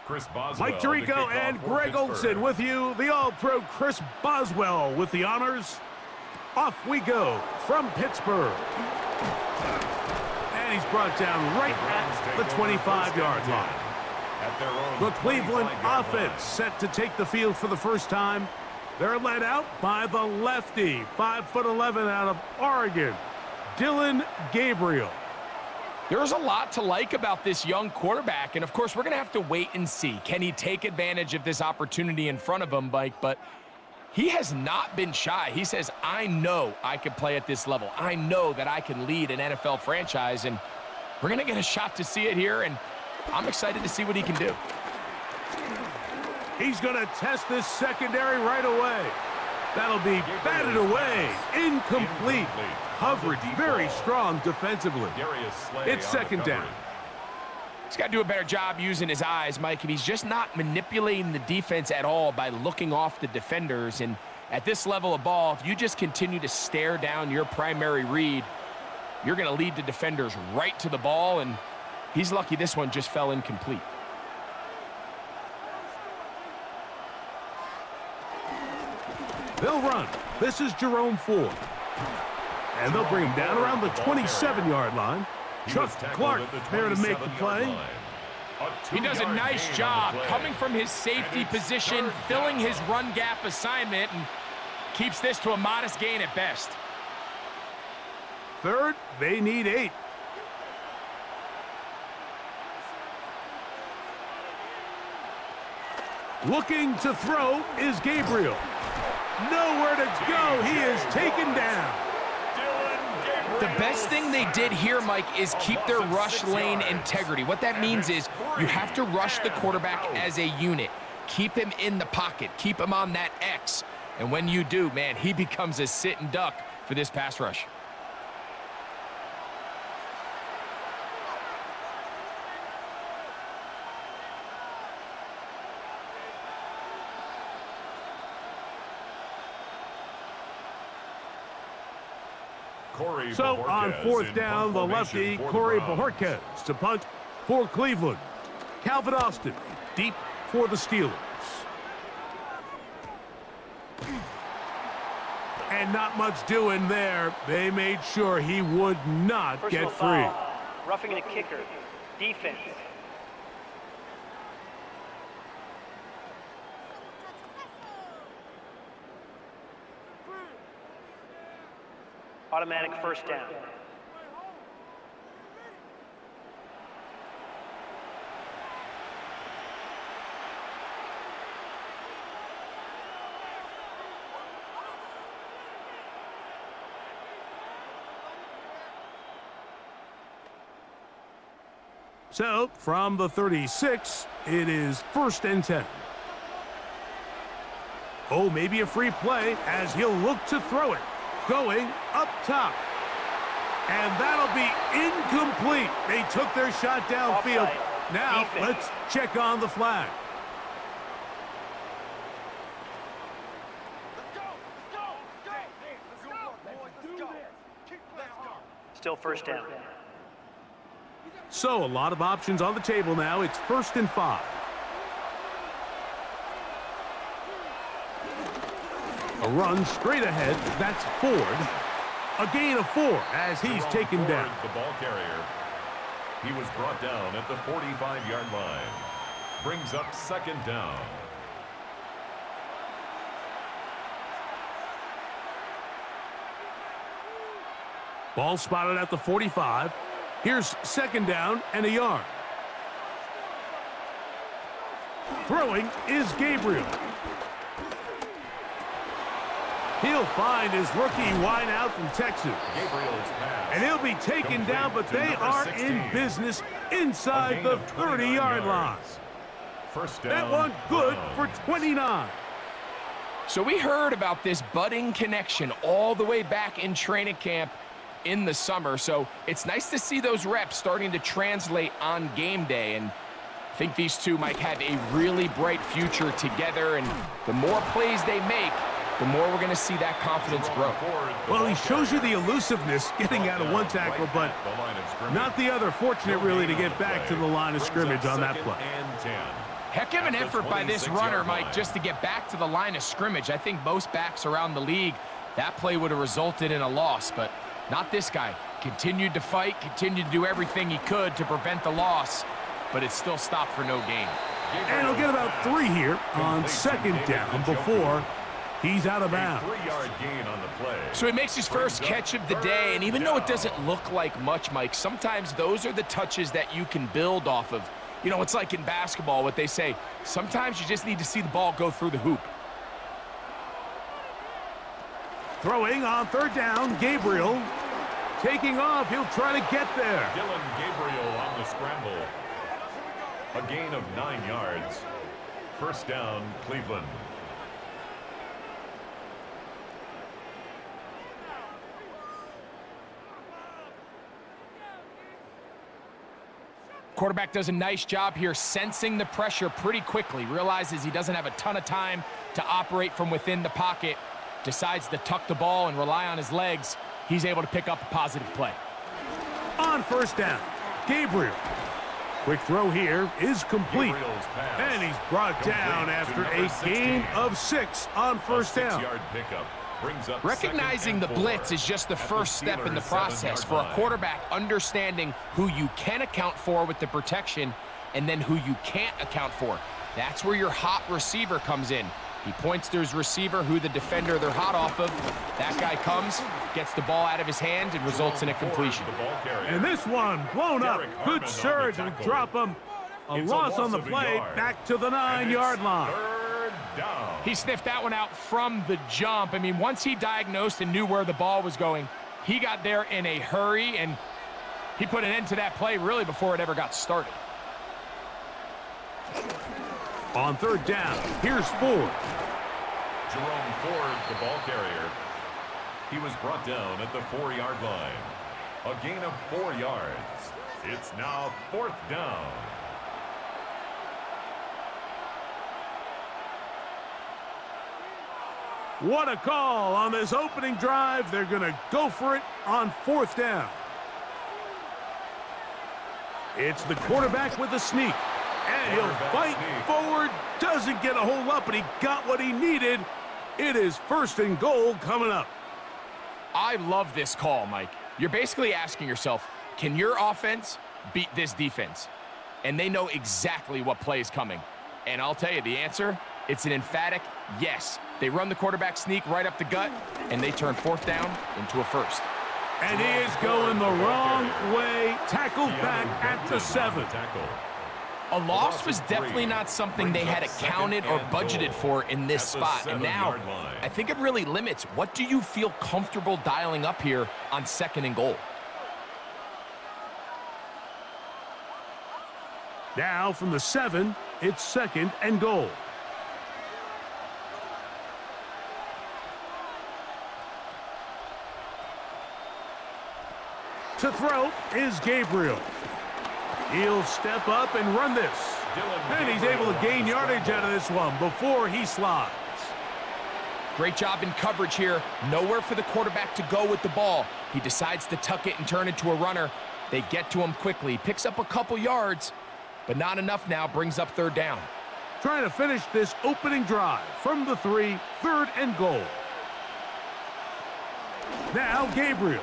Mike Tirico and Greg Olson with you. The All-Pro Chris Boswell with the honors. Off we go from Pittsburgh. And he's brought down right at the 25-yard line. The Cleveland offense set to take the field for the first time. They're led out by the lefty, 5'11" out of Oregon, Dillon Gabriel. There's a lot to like about this young quarterback, and of course, we're going to have to wait and see. Can he take advantage of this opportunity in front of him, Mike? But he has not been shy. He says, I know I can play at this level. I know that I can lead an NFL franchise, and we're going to get a shot to see it here, and I'm excited to see what he can do. He's going to test this secondary right away. That'll be batted away. Incomplete. Coverage very strong defensively. It's second down. He's got to do a better job using his eyes, Mike. And he's just not manipulating the defense at all by looking off the defenders. And at this level of ball, if you just continue to stare down your primary read, you're going to lead the defenders right to the ball. And he's lucky this one just fell incomplete. They'll run. This is Jerome Ford. And they'll bring him down around the 27-yard line. Chuck Clark there to make the play. He does a nice job coming from his safety position, filling his run gap assignment, and keeps this to a modest gain at best. Third, they need 8. Looking to throw is Gabriel. Nowhere to go. He is taken down. The best thing they did here, Mike, is keep their rush lane integrity. What that means is you have to rush the quarterback as a unit. Keep him in the pocket. Keep him on that X. And when you do, man, he becomes a sitting duck for this pass rush. So on fourth down, the lefty, Corey Bojorquez to punt for Cleveland. Calvin Austin deep for the Steelers. And not much doing there. They made sure he would not get free. Roughing the kicker. Defense. Automatic first down. So, from the 36, it is 1st and 10. Oh, maybe a free play as he'll look to throw it. Going up top. And that'll be incomplete. They took their shot downfield. Now, let's check on the flag. Still first down. So, a lot of options on the table now. It's 1st and 5. A run straight ahead. That's Ford. A gain of 4 as he's taken down. The ball carrier. He was brought down at the 45-yard line. Brings up 2nd down. Ball spotted at the 45. Here's 2nd down and a yard. Throwing is Gabriel. He'll find his rookie wide out from Texas. And he'll be taken down, but they are in business inside the 30-yard line. That one good for 29. So we heard about this budding connection all the way back in training camp in the summer. So it's nice to see those reps starting to translate on game day. And I think these two might have a really bright future together. And the more plays they make, the more we're going to see that confidence grow. Well, he shows you the elusiveness getting out of one tackle, but not the other. Fortunate, really, to get back to the line of scrimmage on that play. Heck of an effort by this runner, Mike, just to get back to the line of scrimmage. I think most backs around the league, that play would have resulted in a loss, but not this guy. Continued to fight, continued to do everything he could to prevent the loss, but it still stopped for no gain. And he'll get about 3 here on second down before he's out of bounds. 3-yard gain on the play. So he makes his first catch of the day, and even though it doesn't look like much, Mike, sometimes those are the touches that you can build off of. You know, it's like in basketball, what they say, sometimes you just need to see the ball go through the hoop. Throwing on third down, Gabriel. Taking off, he'll try to get there. Dylan Gabriel on the scramble. A gain of 9 yards. First down, Cleveland. Quarterback does a nice job here sensing the pressure pretty quickly. Realizes he doesn't have a ton of time to operate from within the pocket. Decides to tuck the ball and rely on his legs. He's able to pick up a positive play. On first down, Gabriel. Quick throw here is complete. And he's brought down after a gain of 6 on first down. 6-yard pickup. Recognizing the blitz is just the first step in the process for a quarterback, understanding who you can account for with the protection and then who you can't account for. That's where your hot receiver comes in. He points to his receiver, who the defender they're hot off of. That guy comes, gets the ball out of his hand, and results in a completion. And this one blown up. Good surge and drop him. A loss on the play, back to the 9-yard line. He sniffed that one out from the jump. I mean, once he diagnosed and knew where the ball was going, he got there in a hurry, and he put an end to that play really before it ever got started. On third down, here's Ford. Jerome Ford, the ball carrier. He was brought down at the 4-yard line. A gain of 4 yards. It's now 4th down. What a call on this opening drive. They're going to go for it on 4th down. It's the quarterback with the sneak. And he'll fight forward. Doesn't get a hold up, but he got what he needed. It is 1st and goal coming up. I love this call, Mike. You're basically asking yourself, can your offense beat this defense? And they know exactly what play is coming. And I'll tell you the answer, it's an emphatic yes. They run the quarterback sneak right up the gut, and they turn 4th down into a 1st. And he is going the wrong way. Tackled back at the 7. A loss was definitely not something they had accounted or budgeted for in this spot. And now, I think it really limits. What do you feel comfortable dialing up here on 2nd and goal? Now from the 7, it's 2nd and goal. To throw is Gabriel. He'll step up and run this. And he's able to gain yardage out of this one before he slides. Great job in coverage here. Nowhere for the quarterback to go with the ball. He decides to tuck it and turn it to a runner. They get to him quickly. Picks up a couple yards, but not enough now. Brings up 3rd down. Trying to finish this opening drive from the 3, 3rd and goal. Now Gabriel.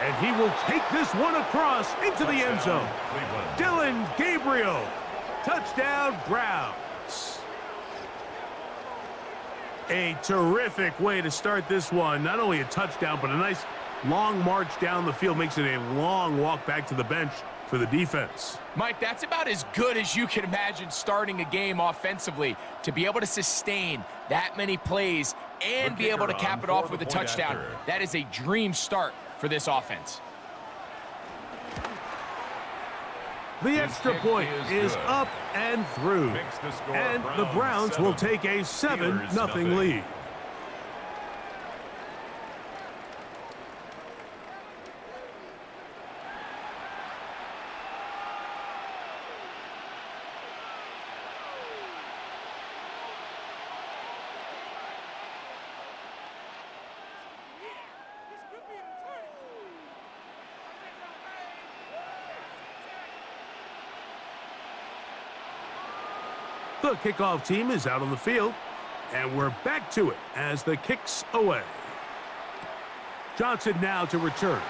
And he will take this one across into the end zone. Dylan Gabriel. Touchdown, Browns. A terrific way to start this one. Not only a touchdown, but a nice long march down the field. Makes it a long walk back to the bench for the defense. Mike, that's about as good as you can imagine starting a game offensively. To be able to sustain that many plays and be able to cap it off with a touchdown, that is a dream start for this offense. The extra point is up and through. And the Browns will take a 7-0 lead. The kickoff team is out on the field, and we're back to it as the kick's away. Johnson now to return.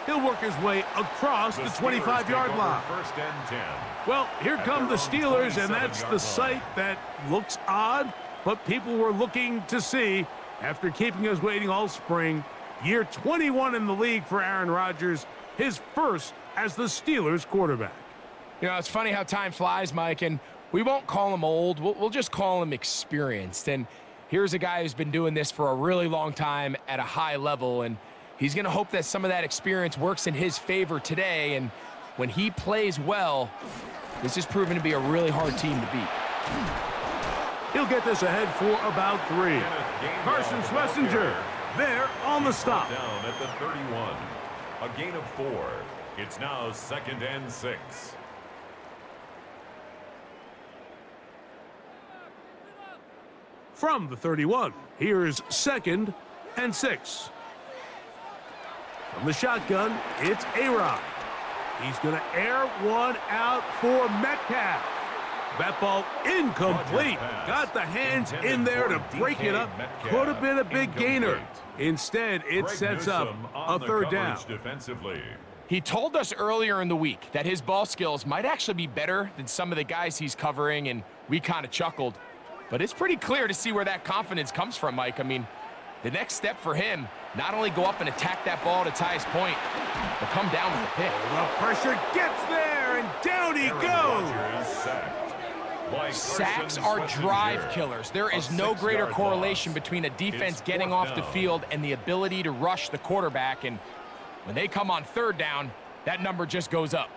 He'll work his way across the 25-yard line. First and 10. Well, here come the Steelers, and that's the sight that looks odd, but people were looking to see after keeping us waiting all spring. Year 21 in the league for Aaron Rodgers, his first as the Steelers quarterback. You know, it's funny how time flies, Mike, and we won't call him old. We'll just call him experienced. And here's a guy who's been doing this for a really long time at a high level, and he's going to hope that some of that experience works in his favor today. And when he plays well, this is proven to be a really hard team to beat. He'll get this ahead for about 3. Carson Schlesinger there on the stop. Down at the 31. A gain of 4. It's now 2nd and 6. From the 31, here's 2nd and 6. From the shotgun, it's A-Rod. He's going to air one out for Metcalf. That ball incomplete. Got the hands in there to break it up. Could have been a big gainer. Instead, it sets up a 3rd down. Defensively. He told us earlier in the week that his ball skills might actually be better than some of the guys he's covering, and we kind of chuckled. But it's pretty clear to see where that confidence comes from, Mike. I mean, the next step for him, not only go up and attack that ball to tie his point, but come down with the pick. The pressure gets there, and down he goes. Sacks are drive killers. There is no greater correlation between a defense getting off the field and the ability to rush the quarterback. And when they come on 3rd down, that number just goes up.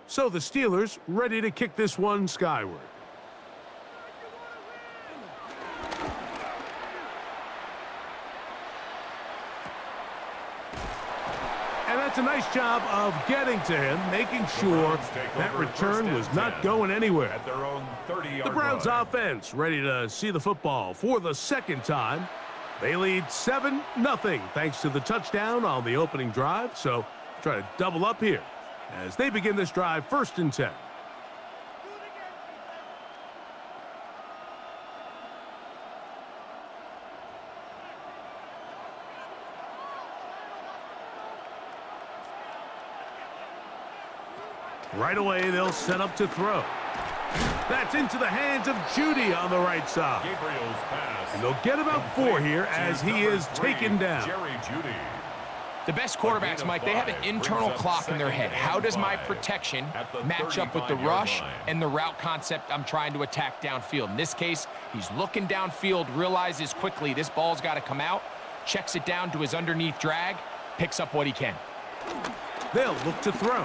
So the Steelers ready to kick this one skyward. And that's a nice job of getting to him, making sure that return was not going anywhere. At their own 30-yard The Browns line. offense ready to see the football for the 2nd time. They lead 7-0 thanks to the touchdown on the opening drive. So try to double up here as they begin this drive 1st and 10. Right away, they'll set up to throw. That's into the hands of Judy on the right side. Gabriel's pass. And they'll get about 4 here as he is taken down. Jerry Judy. The best quarterbacks, Mike, they have an internal clock in their head. How does my protection match up with the rush and the route concept I'm trying to attack downfield? In this case, he's looking downfield, realizes quickly this ball's got to come out, checks it down to his underneath drag, picks up what he can. They'll look to throw.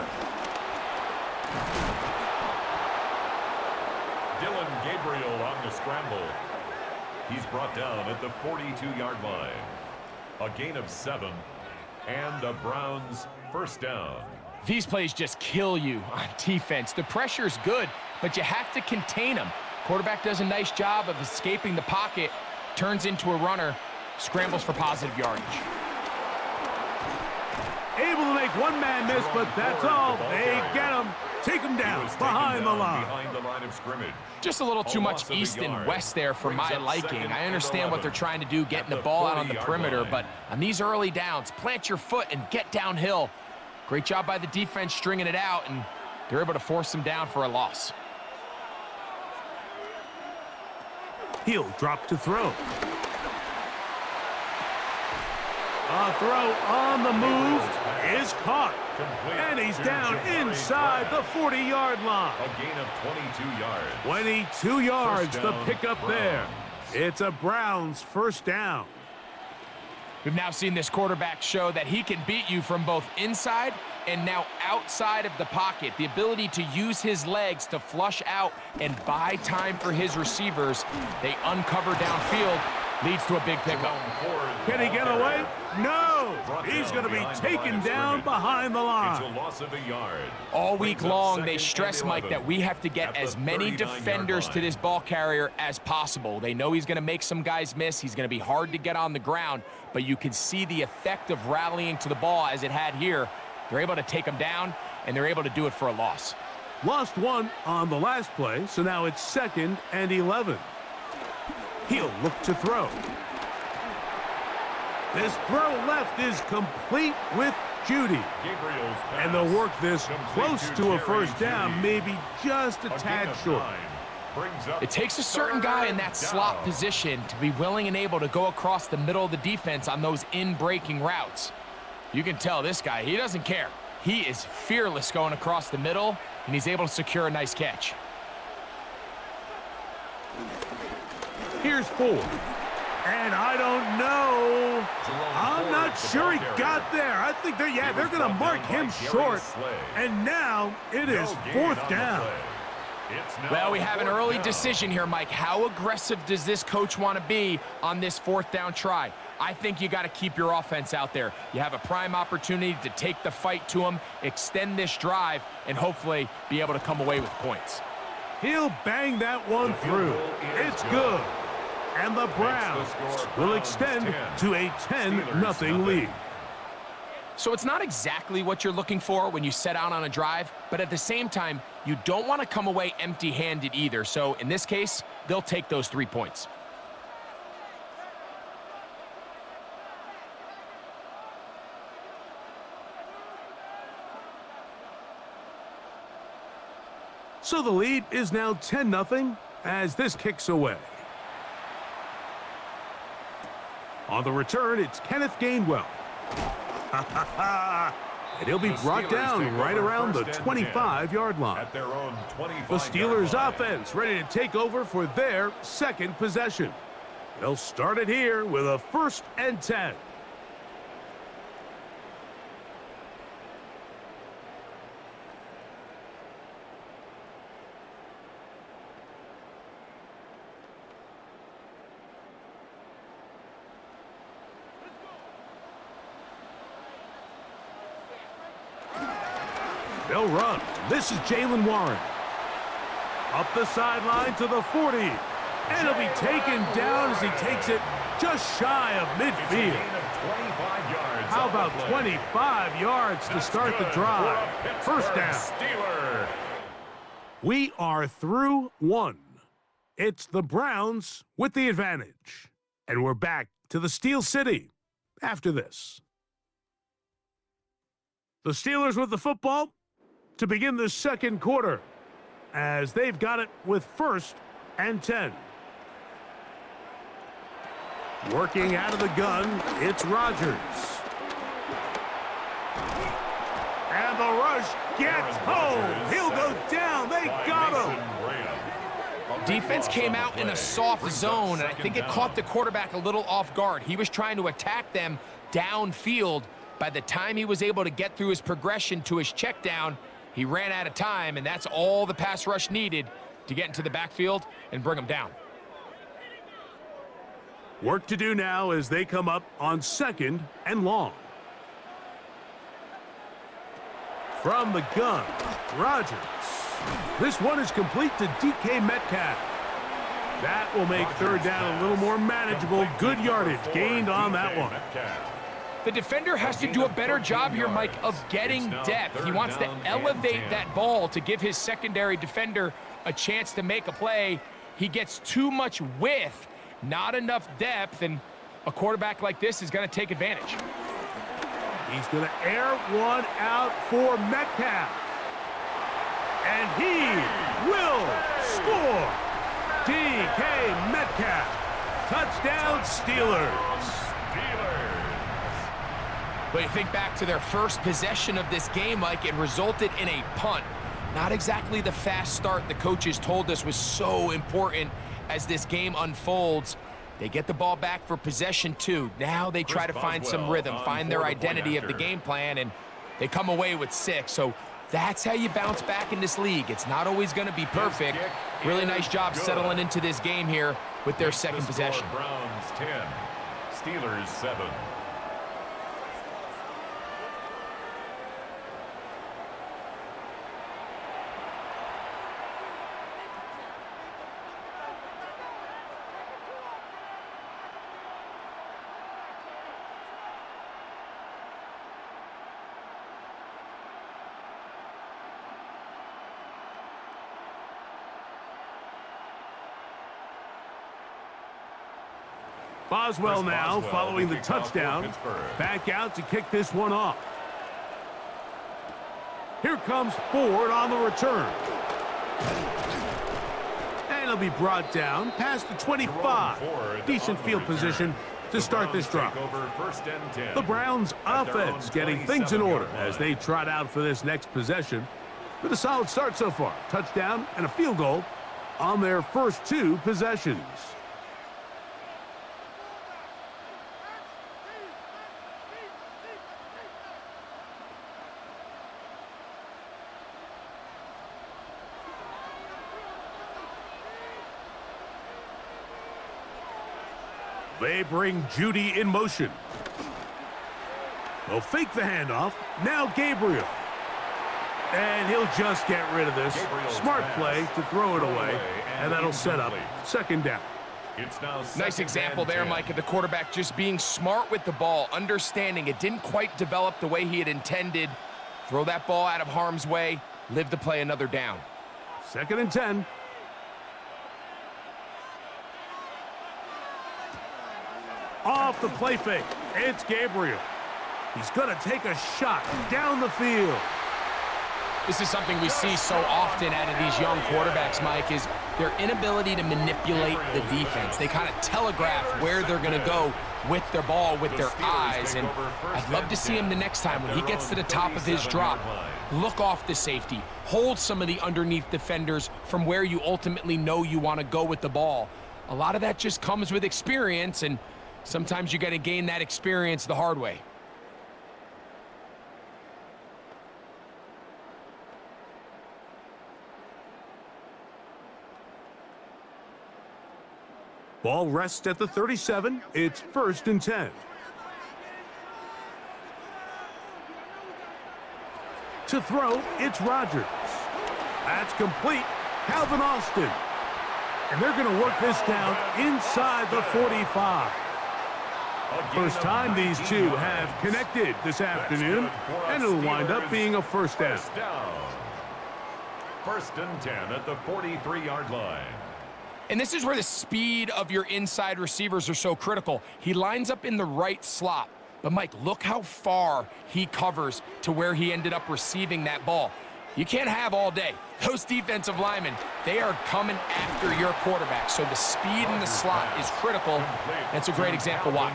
Dylan Gabriel on the scramble. He's brought down at the 42-yard line. A gain of 7. And the Browns 1st down. These plays just kill you on defense. The pressure's good, but you have to contain them. Quarterback does a nice job of escaping the pocket, turns into a runner, scrambles for positive yardage. Able to make one man miss, but that's all. They get him. Take him down behind the line. Behind the line of scrimmage. Just a little too much east and west there for my liking. I understand what they're trying to do, getting the ball out on the perimeter, but on these early downs, plant your foot and get downhill. Great job by the defense stringing it out, and they're able to force them down for a loss. He'll drop to throw. A throw on the move is caught. And he's down inside the 40-yard line. A gain of 22 yards. 22 yards, the down, pickup there. It's a Browns 1st down. We've now seen this quarterback show that he can beat you from both inside and now outside of the pocket. The ability to use his legs to flush out and buy time for his receivers. They uncover downfield. Leads to a big pickup. Can he get away? No! He's going to be taken down behind the line. It's a loss of a yard. All week long, they stress, Mike, that we have to get as many defenders to this ball carrier as possible. They know he's going to make some guys miss. He's going to be hard to get on the ground, but you can see the effect of rallying to the ball as it had here. They're able to take him down, and they're able to do it for a loss. Lost one on the last play, so now it's 2nd and 11. He'll look to throw. This throw left is complete with Judy. And they'll work this close to a first down, maybe just a tad short. It takes a certain guy in that slot position to be willing and able to go across the middle of the defense on those in-breaking routes. You can tell this guy, he doesn't care. He is fearless going across the middle, and he's able to secure a nice catch. Here's 4. And I don't know. I'm not sure he got there. I think they're going to mark him short. And now it is 4th down. Well, we have an early decision here, Mike. How aggressive does this coach want to be on this 4th down try? I think you got to keep your offense out there. You have a prime opportunity to take the fight to him, extend this drive, and hopefully be able to come away with points. He'll bang that one through. It's good. And the Browns will extend to a 10-0 lead. So it's not exactly what you're looking for when you set out on a drive, but at the same time, you don't want to come away empty-handed either. So in this case, they'll take those 3 points. So the lead is now 10-0 as this kicks away. On the return, it's Kenneth Gainwell. And he'll be brought down right around the 25-yard line. At their own 25-yard The Steelers' line. offense ready to take over for their 2nd possession. They'll start it here with a 1st and 10. They'll run. This is Jalen Warren. Up the sideline to the 40. And he'll be taken down as he takes it just shy of midfield. How about 25 yards to start the drive? 1st down. We are through 1. It's the Browns with the advantage. And we're back to the Steel City after this. The Steelers with the football to begin the 2nd quarter, as they've got it with 1st and 10. Working out of the gun, it's Rodgers. And the rush gets home. He'll go down. They got him. Defense came out in a soft zone, and I think it caught the quarterback a little off guard. He was trying to attack them downfield. By the time he was able to get through his progression to his check down, he ran out of time, and that's all the pass rush needed to get into the backfield and bring him down. Work to do now as they come up on 2nd and long. From the gun, Rodgers. This one is complete to DK Metcalf. That will make 3rd down a little more manageable. Good yardage gained on that one. The defender has to do a better job here, Mike, of getting depth. He wants to elevate that ball to give his secondary defender a chance to make a play. He gets too much width, not enough depth, and a quarterback like this is going to take advantage. He's going to air one out for Metcalf. And he will score. DK Metcalf. Touchdown, Steelers. But you think back to their first possession of this game, Mike, it resulted in a punt. Not exactly the fast start the coaches told us was so important as this game unfolds. They get the ball back for possession 2. Now they try to find some rhythm, find their identity of the game plan, and they come away with 6. So that's how you bounce back in this league. It's not always going to be perfect. Really nice job settling into this game here with their Makes the second score possession. Browns 10, Steelers 7. Boswell Chris now, Boswell following to the kick off for touchdown, Pittsburgh. back out to kick this one off. Here comes Ford on the return. And he'll be brought down past the 25. Decent field position to start this drive. The Browns offense getting things in order as they trot out for this next possession. With a solid start so far. Touchdown and a field goal on their first two possessions. They bring Judy in motion. They'll fake the handoff. Now Gabriel. And he'll just get rid of this. Smart play to throw it away. And that'll set up second down. It's now Nice example there, Mike, of the quarterback just being smart with the ball, understanding it didn't quite develop the way he had intended. Throw that ball out of harm's way, live to play another down. 2nd and 10. Off the play fake. It's Gabriel. He's going to take a shot down the field. This is something we see so often out of these young quarterbacks, Mike, is their inability to manipulate the defense. They kind of telegraph where they're going to go with their ball, with their eyes, and I'd love to see him the next time when he gets to the top of his drop. Look off the safety. Hold some of the underneath defenders from where you ultimately know you want to go with the ball. A lot of that just comes with experience, and sometimes you got to gain that experience the hard way. Ball rests at the 37. It's 1st and 10. To throw, it's Rodgers. That's complete. Calvin Austin. And they're going to work this down inside the 45. First time these two have connected this afternoon, and it'll wind up being a first down. 1st and 10 at the 43-yard line. And this is where the speed of your inside receivers are so critical. He lines up in the right slot. But, Mike, look how far he covers to where he ended up receiving that ball. You can't have all day. Those defensive linemen, they are coming after your quarterback. So the speed in the slot is critical. That's a great example why.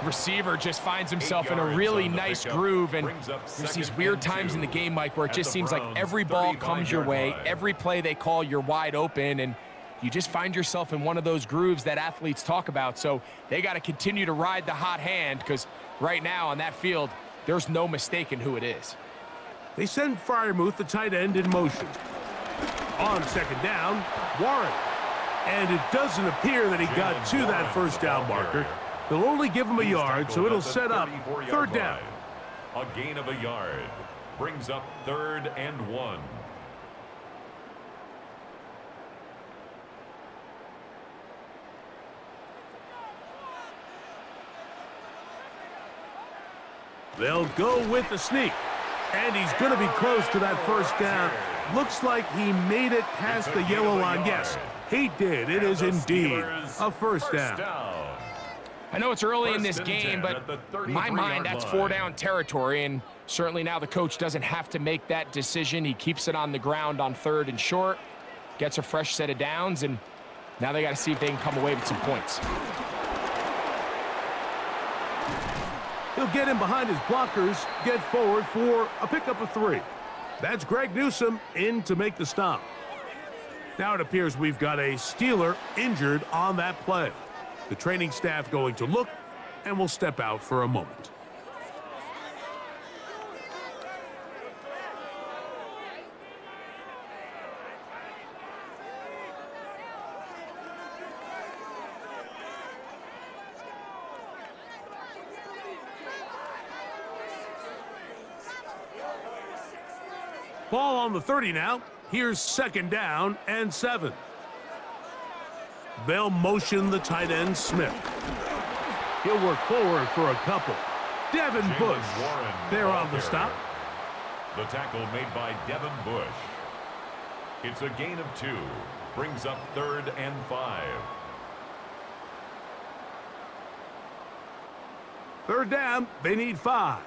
Receiver just finds himself in a really nice groove. And there's these weird times in the game, Mike, where it just seems like every ball comes your way. Every play they call, you're wide open. And you just find yourself in one of those grooves that athletes talk about. So they got to continue to ride the hot hand because right now on that field, there's no mistaking who it is. They send Freiermuth, the tight end, in motion. On 2nd down, Warren. And it doesn't appear that he got to that first down marker. They'll only give him a yard, so it'll set up 3rd down. A gain of a yard brings up 3rd and 1. They'll go with the sneak. And he's going to be close to that first down. Looks like he made it past the yellow line. Yes, he did. It is indeed a first down. I know it's early in this game, but in my mind, that's 4-down territory. And certainly now the coach doesn't have to make that decision. He keeps it on the ground on 3rd and short, gets a fresh set of downs, and now they got to see if they can come away with some points. He'll get in behind his blockers, get forward for a pickup of 3. That's Greg Newsome in to make the stop. Now it appears we've got a Steeler injured on that play. The training staff going to look, and will step out for a moment. Ball on the 30 now. Here's 2nd down and 7. They'll motion the tight end Smith. He'll work forward for a couple. Devin Bush there on the stop. The tackle made by Devin Bush. It's a gain of 2. Brings up 3rd and 5. 3rd down, they need 5.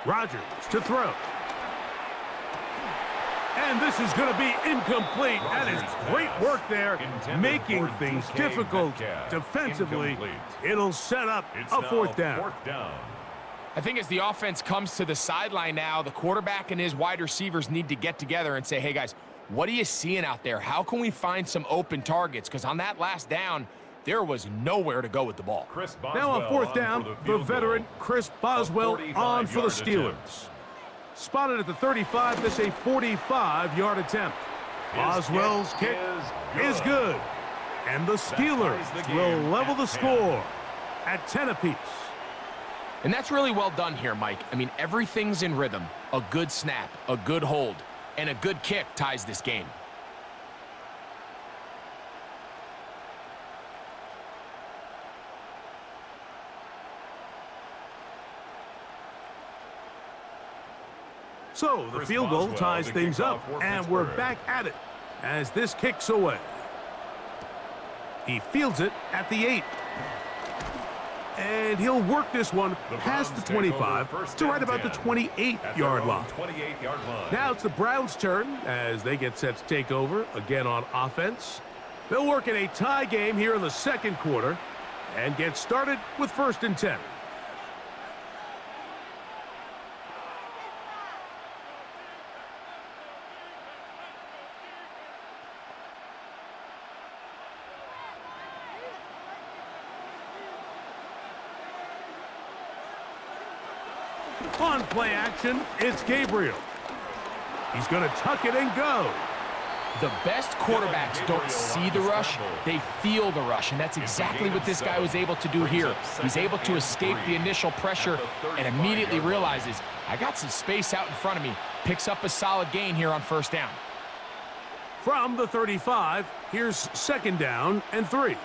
Rodgers to throw. And this is going to be incomplete. That is great work there, making things difficult defensively. It'll set up a 4th down. I think as the offense comes to the sideline now, the quarterback and his wide receivers need to get together and say, hey, guys, what are you seeing out there? How can we find some open targets? Because on that last down, there was nowhere to go with the ball. Now on 4th down, the veteran Chris Boswell on for the Steelers. Spotted at the 35, this a 45-yard attempt. Boswell's kick is good. And the Steelers will level the score at 10 apiece. And that's really well done here, Mike. I mean, everything's in rhythm. A good snap, a good hold, and a good kick ties this game. So the field goal ties things up, and we're back at it as this kicks away. He fields it at the 8. And he'll work this one past the 25 to right about the 28-yard line. Now it's the Browns' turn as they get set to take over again on offense. They'll work in a tie game here in the 2nd quarter and get started with 1st and 10. On play action, it's Gabriel. He's going to tuck it and go. The best quarterbacks don't see the rush, they feel the rush, and that's exactly what this guy was able to do here. He's able to escape the initial pressure and immediately realizes, I got some space out in front of me. Picks up a solid gain here on 1st down. From the 35, here's 2nd down and 3.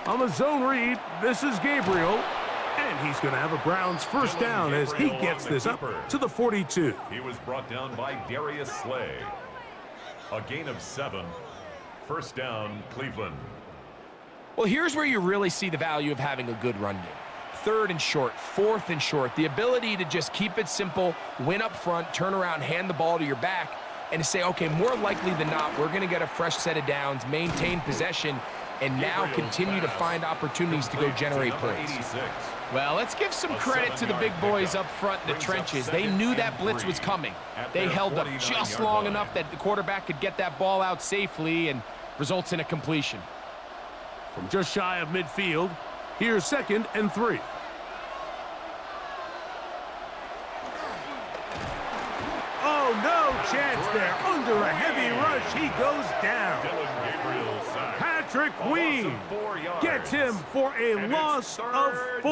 On the zone read, this is Gabriel. And he's going to have a Browns 1st down as he gets this up to the 42. He was brought down by Darius Slay. A gain of 7. 1st down, Cleveland. Well, here's where you really see the value of having a good run game. 3rd and short, 4th and short. The ability to just keep it simple, win up front, turn around, hand the ball to your back, and to say, okay, more likely than not, we're going to get a fresh set of downs, maintain possession, and now continue to find opportunities to go generate points. Well, let's give some credit to the big boys up front in the trenches. They knew that blitz was coming. They held up just long enough that the quarterback could get that ball out safely and results in a completion. From just shy of midfield, here's 2nd and 3. Oh, no chance there. Under a heavy rush, he goes down. Patrick Queen gets him for a loss of 4.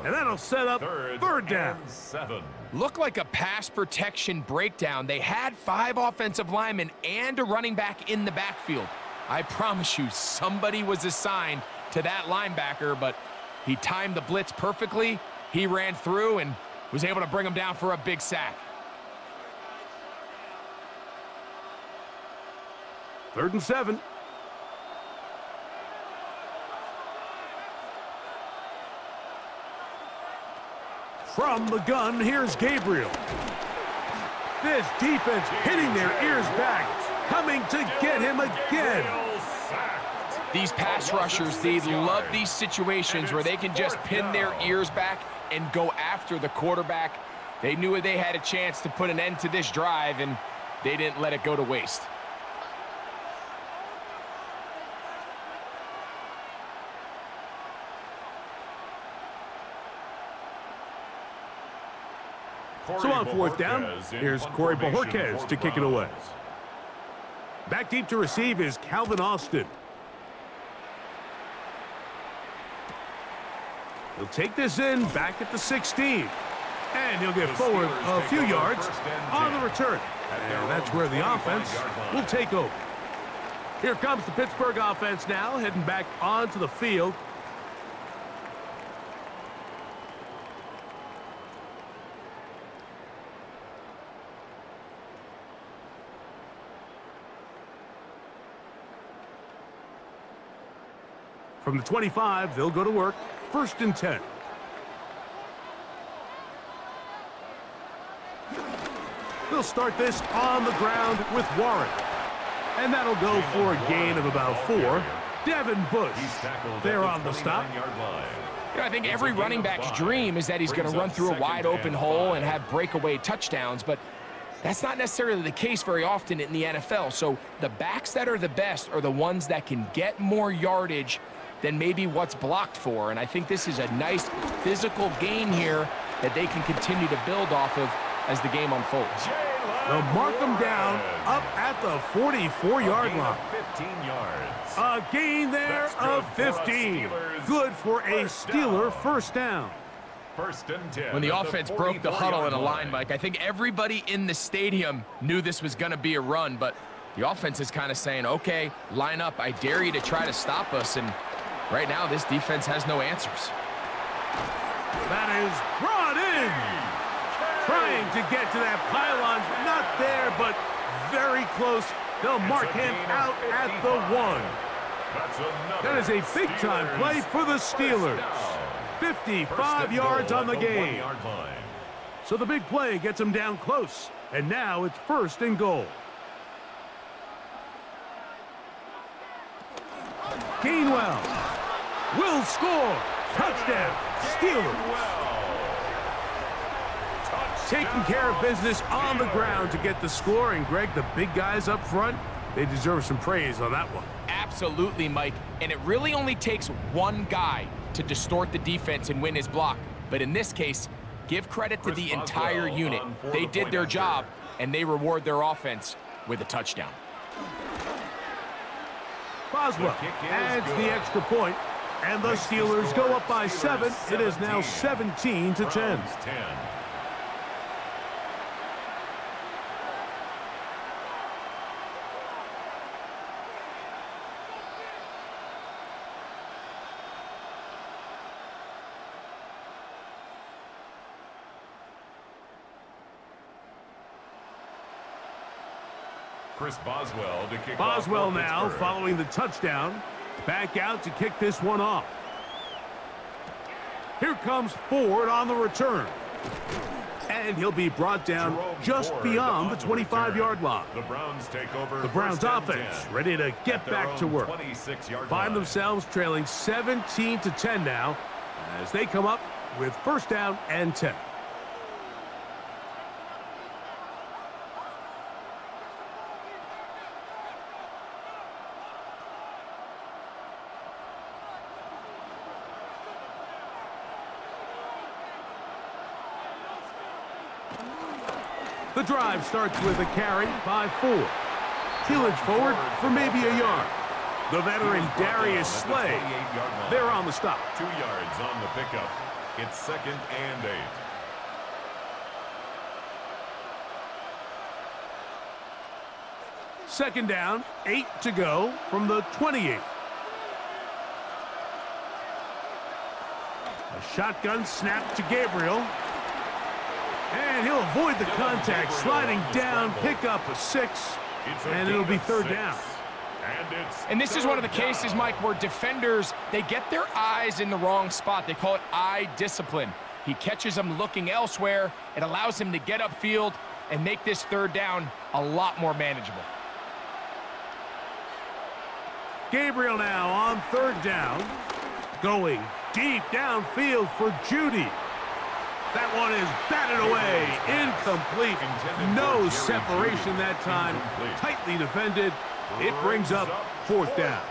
And that'll set up 3rd down. Looked like a pass protection breakdown. They had 5 offensive linemen and a running back in the backfield. I promise you, somebody was assigned to that linebacker, but he timed the blitz perfectly. He ran through and was able to bring him down for a big sack. 3rd and 7. From the gun, here's Gabriel. This defense hitting their ears back, coming to get him again. These pass rushers, they love these situations where they can just pin their ears back and go after the quarterback. They knew they had a chance to put an end to this drive, and they didn't let it go to waste. So on 4th down, here's Corey Bojorquez to kick it away. Back deep to receive is Calvin Austin. He'll take this in back at the 16. And he'll get forward a few yards on the return. And that's where the offense will take over. Here comes the Pittsburgh offense now, heading back onto the field. From the 25, they'll go to work. 1st and 10. They'll start this on the ground with Warren. And that'll go for a gain of about 4. Devin Bush there on the stop. You know, I think every running back's dream is that he's going to run through a wide open hole and have breakaway touchdowns, but that's not necessarily the case very often in the NFL. So the backs that are the best are the ones that can get more yardage than maybe what's blocked for. And I think this is a nice physical gain here that they can continue to build off of as the game unfolds. They'll mark them down up at the 44-yard line. 15 yards. A gain there of 15. Good for a Steeler first down. 1st and 10. When the offense broke the huddle in a line, Mike, I think everybody in the stadium knew this was going to be a run, but the offense is kind of saying, okay, line up. I dare you to try to stop us. And right now, this defense has no answers. That is brought in. Trying to get to that pylon. Not there, but very close. They'll mark him out at the 1. That is a big-time play for the Steelers. 55 yards on the game. So the big play gets them down close. And now it's 1st and goal. Gainwell will score. Touchdown, Steelers. Taking care of business on the ground to get the score. And, Greg, the big guys up front, they deserve some praise on that one. Absolutely, Mike. And it really only takes one guy to distort the defense and win his block. But in this case, give credit to the entire unit. They did their job, and they reward their offense with a touchdown. Boswell adds the extra point, and the Steelers go up by 7. It is now 17-10. Chris Boswell to kick Boswell off now Pittsburgh. following the touchdown. Back out to kick this one off. Here comes Ford on the return. And he'll be brought down Jerome just Ford beyond the on 25-yard line. The Browns take over. The Browns 1st and offense 10 ready to get at their back to own work. 26-yard Find line. themselves trailing 17-10 now as they come up with 1st down and 10. The drive starts with a carry by Ford. Thielens forward for maybe a yard. The veteran Darius Slay there on the stop. 2 yards on the pickup. It's 2nd and 8. Second down, 8 to go from the 28. A shotgun snap to Gabriel. And he'll avoid the contact, sliding down, pick up a 6, and it'll be 3rd down. And this is one of the cases, Mike, where defenders, they get their eyes in the wrong spot. They call it eye discipline. He catches them looking elsewhere. It allows him to get upfield and make this 3rd down a lot more manageable. Gabriel now on 3rd down. Going deep downfield for Judy. That one is batted away. Incomplete. No separation that time. Tightly defended. It brings up 4th down.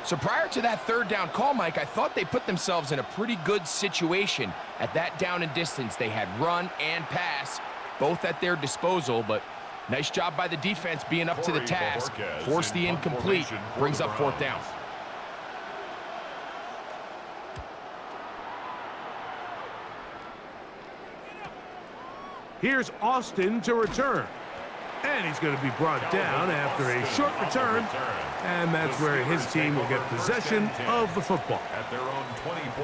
So prior to that 3rd down call, Mike, I thought they put themselves in a pretty good situation at that down and distance. They had run and pass, both at their disposal, but nice job by the defense being up to the task. Force the incomplete, brings up 4th down. Here's Austin to return. And he's going to be brought down after a short return. And that's where his team will get possession of the football.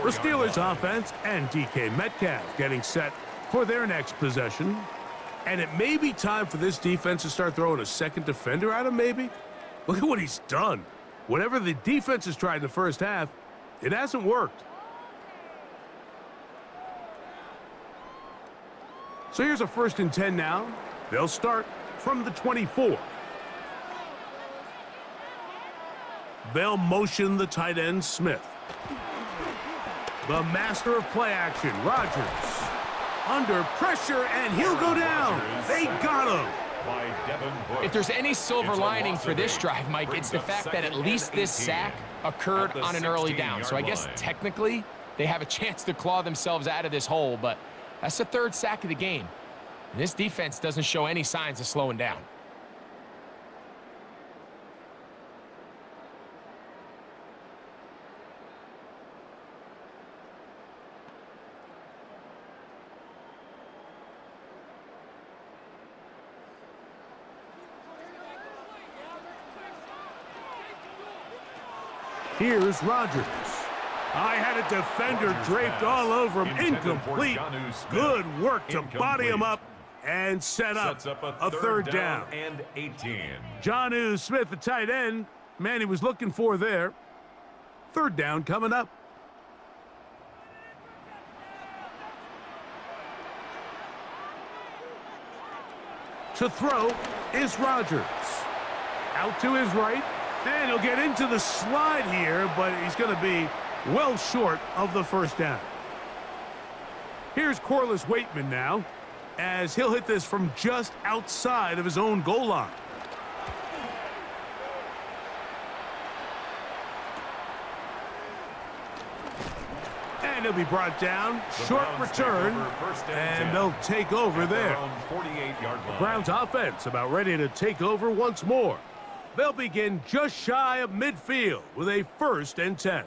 The Steelers offense and DK Metcalf getting set for their next possession. And it may be time for this defense to start throwing a second defender at him, maybe. Look at what he's done. Whatever the defense has tried in the first half, it hasn't worked. So here's a 1st and 10 now. They'll start from the 24. They'll motion the tight end, Smith. The master of play action, Rodgers. Under pressure, and he'll go down. They got him. If there's any silver lining for this drive, Mike, it's the fact that at least this sack occurred on an early down. So I guess technically they have a chance to claw themselves out of this hole, but that's the 3rd sack of the game. And this defense doesn't show any signs of slowing down. Here's Rodgers. I had a defender draped all over him. Incomplete. Good work to body him up and set up a 3rd down. And 18. Jonnu Smith, the tight end. Man, he was looking for there. 3rd down coming up. To throw is Rodgers. Out to his right. And he'll get into the slide here, but he's going to be well short of the 1st down. Here's Corliss Waitman now, as he'll hit this from just outside of his own goal line. And he'll be brought down. Short return, and they'll take over there. The Browns offense about ready to take over once more. They'll begin just shy of midfield with a 1st and 10.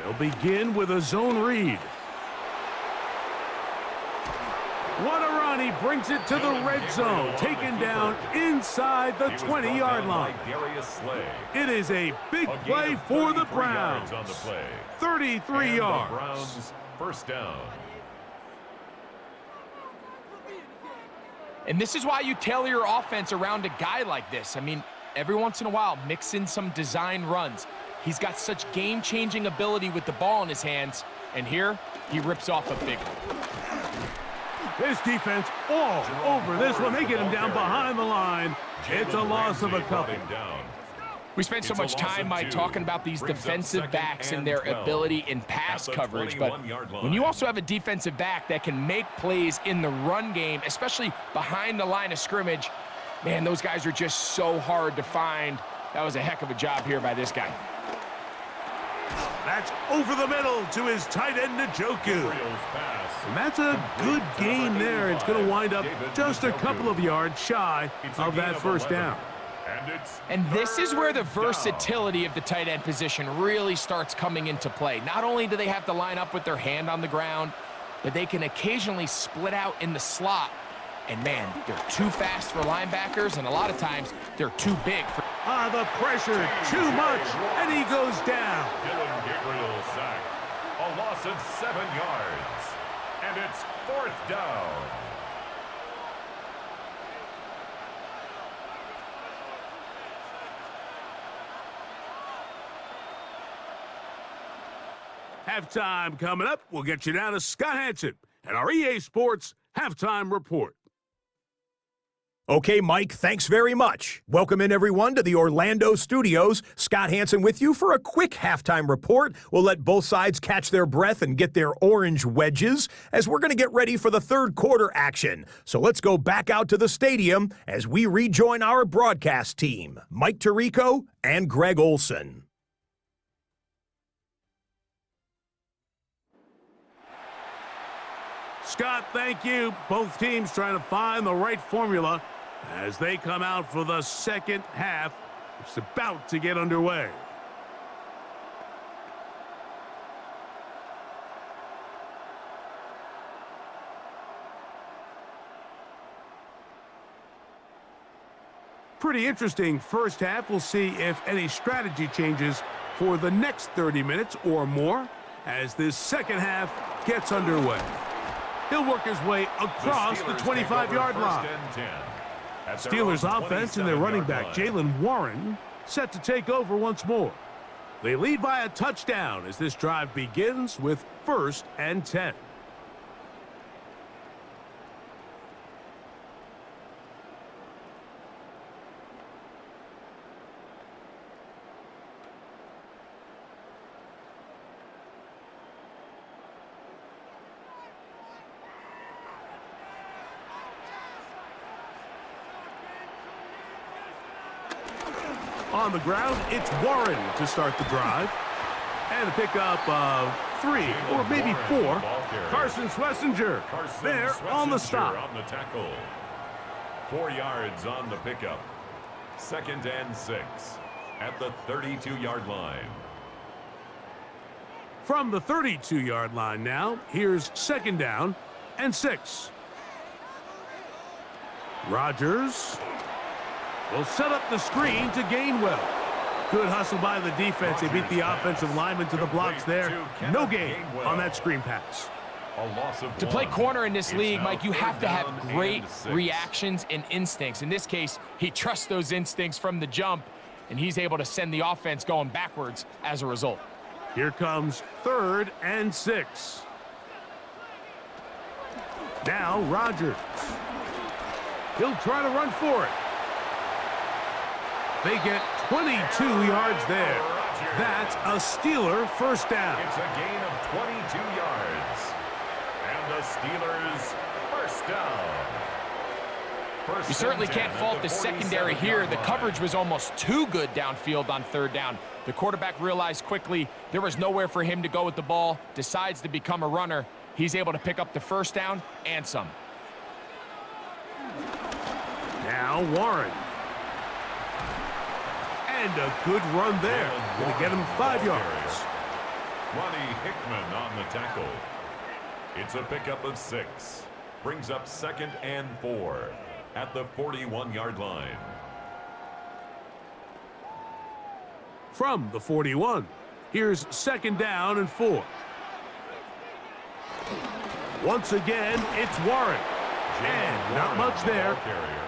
They'll begin with a zone read. What a run. He brings it to the red zone. Taken down inside the 20-yard line. It is a big play for the Browns. 33 yards. Browns 1st down. And this is why you tailor your offense around a guy like this. I mean, every once in a while, mix in some design runs. He's got such game-changing ability with the ball in his hands. And here, he rips off a big one. This defense all over this one. They get him down behind the line. It's a loss of a couple. We spent so much time, Mike, talking about these defensive backs and their ability in pass coverage, but when you also have a defensive back that can make plays in the run game, especially behind the line of scrimmage, man, those guys are just so hard to find. That was a heck of a job here by this guy. That's over the middle to his tight end, Njoku. And that's a good gain there. It's going to wind up just a couple of yards shy of that 1st down. And this is where the versatility of the tight end position really starts coming into play. Not only do they have to line up with their hand on the ground, but they can occasionally split out in the slot. And, man, they're too fast for linebackers, and a lot of times they're too big for... The pressure, too much, and he goes down. Dylan Gabriel sacked. A loss of 7 yards. And it's 4th down. Halftime coming up. We'll get you down to Scott Hanson and our EA Sports Halftime Report. Okay, Mike, thanks very much. Welcome in, everyone, to the Orlando studios. Scott Hansen with you for a quick halftime report. We'll let both sides catch their breath and get their orange wedges as we're going to get ready for the third quarter action. So let's go back out to the stadium as we rejoin our broadcast team, Mike Tirico and Greg Olson. Scott, thank you. Both teams trying to find the right formula as they come out for the second half. It's about to get underway. Pretty interesting first half. We'll see if any strategy changes for the next 30 minutes or more as this second half gets underway. He'll work his way across the 25-yard line. Steelers offense and their running back, Jaylen Warren, set to take over once more. They lead by a touchdown as this drive begins with 1st and 10. On the ground, it's Warren to start the drive. And a pickup of 3 or maybe 4. Carson Schlesinger there on the stop. On the tackle. 4 yards on the pickup. 2nd and 6 at the 32-yard line. From the 32-yard line now, here's 2nd down and 6. Rodgers will set up the screen to Gainwell. Good hustle by the defense. They beat the offensive lineman to the blocks there. No gain on that screen pass. To play corner in this league, Mike, you have to have great reactions and instincts. In this case, he trusts those instincts from the jump, and he's able to send the offense going backwards as a result. Here comes 3rd and 6. Now Rodgers. He'll try to run for it. They get 22 yards there. That's a Steeler first down. It's a gain of 22 yards. And the Steelers first down. You certainly can't fault the secondary here. The coverage was almost too good downfield on 3rd down. The quarterback realized quickly there was nowhere for him to go with the ball, decides to become a runner. He's able to pick up the first down and some. Now Warren. And a good run there. Going to get him 5 yards. Ronnie Hickman on the tackle. It's a pickup of 6. Brings up 2nd and 4 at the 41-yard line. From the 41, here's 2nd down and 4. Once again, it's Warren. And not much there.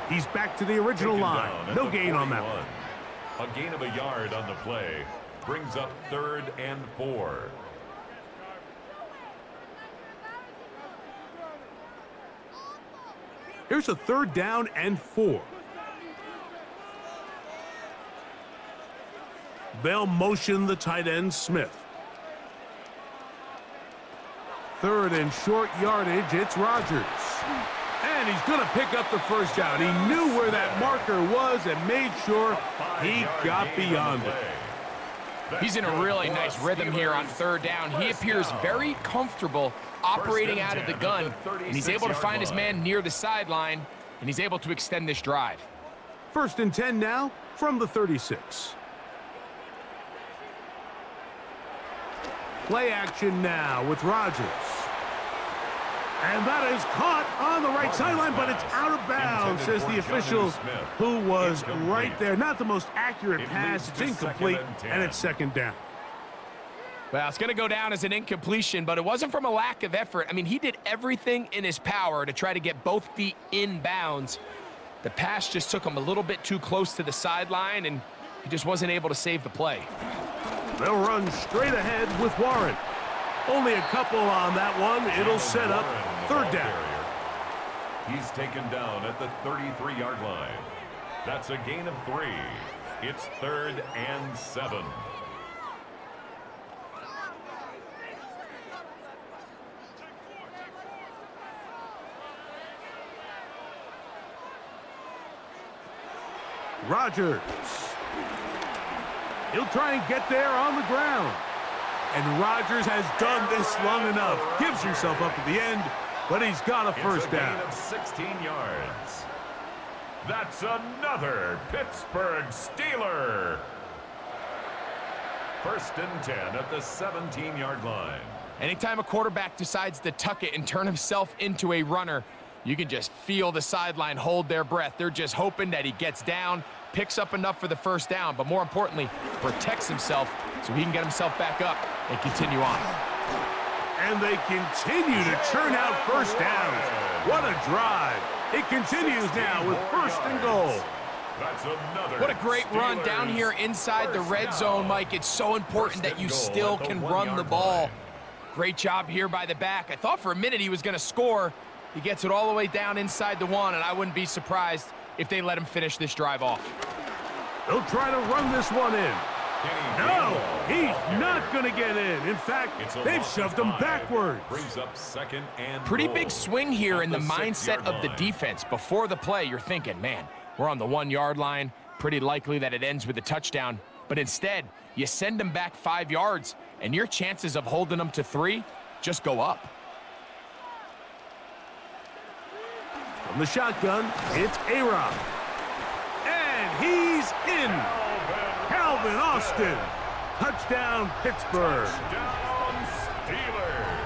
He's back to the original line. No gain on that one. A gain of a yard on the play brings up 3rd and 4. Here's a 3rd down and 4. They'll motion the tight end Smith. 3rd and short yardage, it's Rodgers. And he's going to pick up the first down. He knew where that marker was and made sure he got beyond it. He's in a really nice rhythm here on 3rd down. He appears very comfortable operating out of the gun, and he's able to find his man near the sideline, and he's able to extend this drive. 1st and 10 now from the 36. Play action now with Rodgers. And that is caught on the right sideline, but it's out of bounds, says the official who was right there. Not the most accurate pass. It's incomplete, and it's 2nd down. Well, it's going to go down as an incompletion, but it wasn't from a lack of effort. I mean, he did everything in his power to try to get both feet in bounds. The pass just took him a little bit too close to the sideline, and he just wasn't able to save the play. They'll run straight ahead with Warren. Only a couple on that one. It'll set up 3rd down. He's taken down at the 33-yard line. That's a gain of 3. It's 3rd and 7. Rodgers. He'll try and get there on the ground. And Rodgers has done this long enough. Gives himself up at the end, but he's got a first down. It's a gain of 16 yards. That's another Pittsburgh Steeler. 1st and 10 at the 17-yard line. Anytime a quarterback decides to tuck it and turn himself into a runner, you can just feel the sideline hold their breath. They're just hoping that he gets down, picks up enough for the first down, but more importantly, protects himself so he can get himself back up and continue on. And they continue to churn out first downs. What a drive. It continues now with 1st and goal. That's another What a great run Steelers down here inside the red first zone, down. Mike. It's so important that you still can run the ball. Great job here by the back. I thought for a minute he was going to score. He gets it all the way down inside the 1, and I wouldn't be surprised if they let him finish this drive off. They'll try to run this one in. No, he's not going to get in. In fact, they've shoved him backwards. Brings up 2nd and Pretty goal. big swing here At in the the mindset 6-yard of the line. defense. Before the play, you're thinking, man, we're on the 1-yard line. Pretty likely that it ends with a touchdown. But instead, you send them back 5 yards, and your chances of holding them to 3 just go up. From the shotgun, it's A-Rod. And he's in. Calvin Austin. Touchdown, Pittsburgh. Touchdown, Steelers.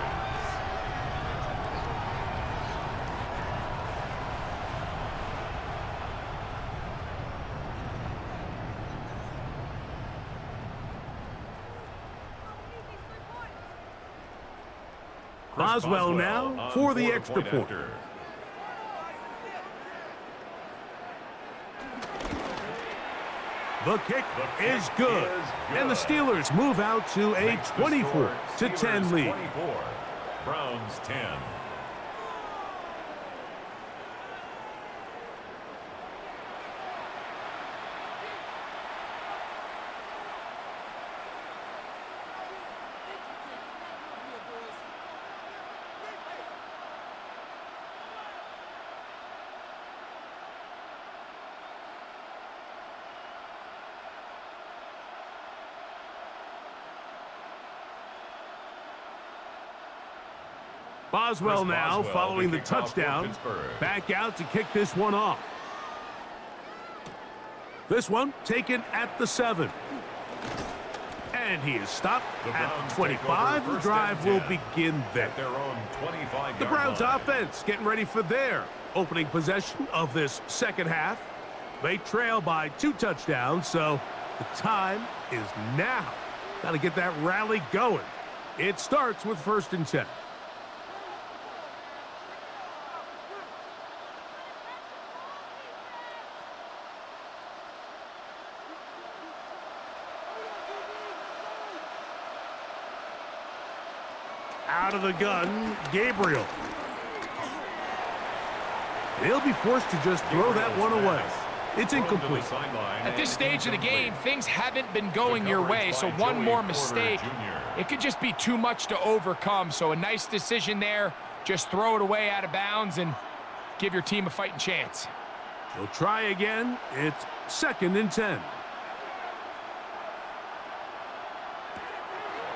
Boswell now for the extra point. After. The kick is good. And the Steelers move out to a 24-10 lead. 24, Browns 10. Boswell now Boswell, following the the kickoff for touchdown. Pittsburgh. Back out to kick this one off. This one taken at the 7. And he is stopped The at Browns 25. take The over drive 1st will and 10 begin there. At their own 25-yard The Browns line. offense getting ready for their opening possession of this second half. They trail by 2 touchdowns, so the time is now. Got to get that rally going. It starts with 1st and 10. Out of the gun, Gabriel. He'll be forced to just throw that one away. It's incomplete. At this stage of the game, things haven't been going your way, so one more mistake, it could just be too much to overcome. So a nice decision there. Just throw it away out of bounds and give your team a fighting chance. He'll try again. It's 2nd and 10.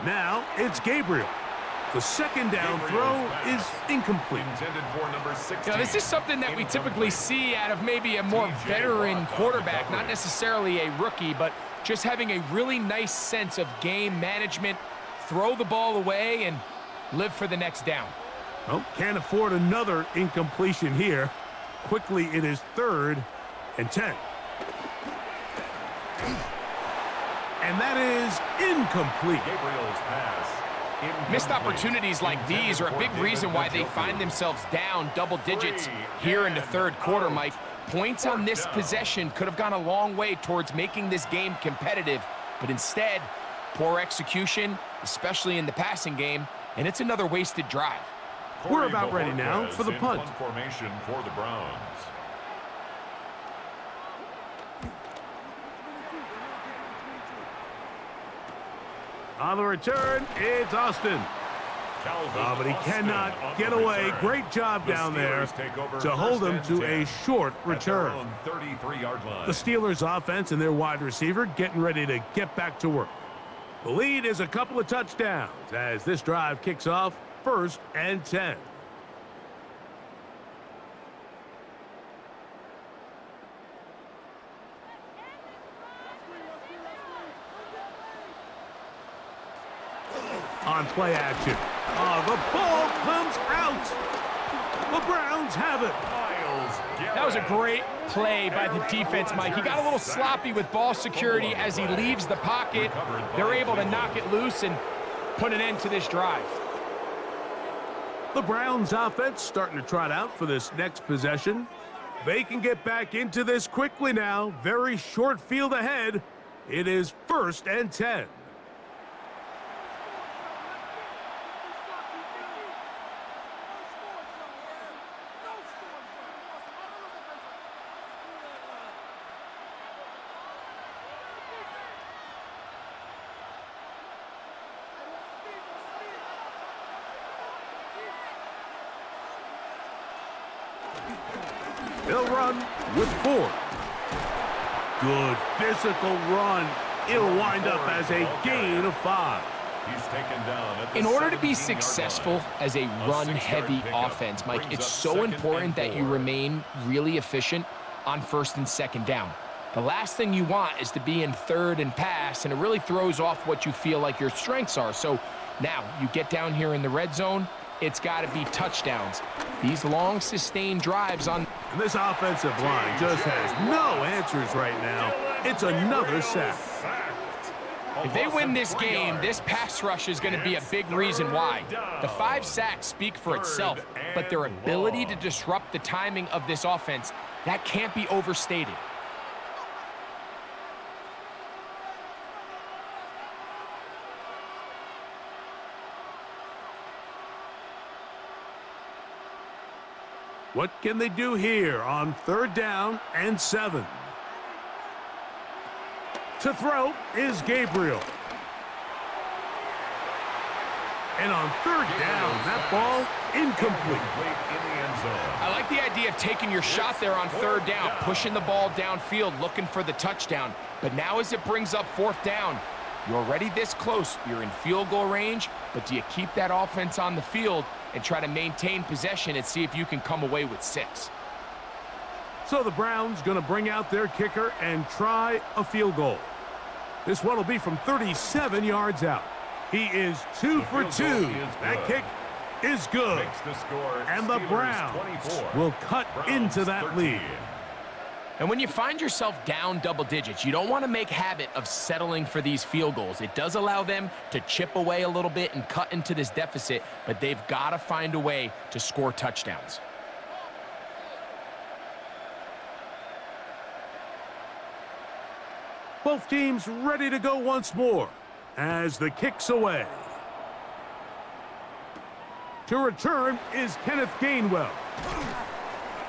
Now it's Gabriel. The second down throw is incomplete. Intended for number 16. Now, this is something that we typically see out of maybe a more veteran quarterback, not necessarily a rookie, but just having a really nice sense of game management, throw the ball away, and live for the next down. Well, can't afford another incompletion here. Quickly, it is 3rd and 10. And that is incomplete. Gabriel's pass. Missed opportunities like these are a big reason why they find themselves down double digits here in the 3rd quarter, Mike. Points on this possession could have gone a long way towards making this game competitive, but instead, poor execution, especially in the passing game, and it's another wasted drive. We're about ready now for the punt. Formation for the Browns. On the return, it's Austin. Oh, but he cannot get away. Great job down there to hold him to a short return. The Steelers' offense and their wide receiver getting ready to get back to work. The lead is a couple of touchdowns as this drive kicks off 1st and 10. On play action. Oh, the ball comes out. The Browns have it. That was a great play by the defense, Mike. He got a little sloppy with ball security as he leaves the pocket. They're able to knock it loose and put an end to this drive. The Browns offense starting to trot out for this next possession. They can get back into this quickly now. Very short field ahead. It is 1st and 10. They'll run with 4. Good physical run. It'll wind up as a gain of 5. He's taken down at the In order to be 17-yard successful line. as a run-heavy 6-yard offense, pickup Mike, it's brings so up 2nd important and that you 4. remain really efficient on 1st and 2nd down. The last thing you want is to be in 3rd and pass, and it really throws off what you feel like your strengths are. So now you get down here in the red zone, it's got to be touchdowns. These long, sustained drives on... And this offensive line just has no answers right now. It's another sack. If they win this game, this pass rush is going to be a big reason why. The 5 sacks speak for itself, but their ability to disrupt the timing of this offense, that can't be overstated. What can they do here on 3rd down and 7? To throw is Gabriel. And on 3rd down, that ball incomplete. I like the idea of taking your shot there on 3rd down, pushing the ball downfield, looking for the touchdown. But now as it brings up 4th down, you're already this close. You're in field goal range, but do you keep that offense on the field and try to maintain possession and see if you can come away with 6? So the Browns going to bring out their kicker and try a field goal. This one will be from 37 yards out. He is 2 for 2. That kick is good. And the Browns will cut into that lead. And when you find yourself down double digits, you don't want to make habit of settling for these field goals. It does allow them to chip away a little bit and cut into this deficit, but they've got to find a way to score touchdowns. Both teams ready to go once more as the kick's away. To return is Kenneth Gainwell.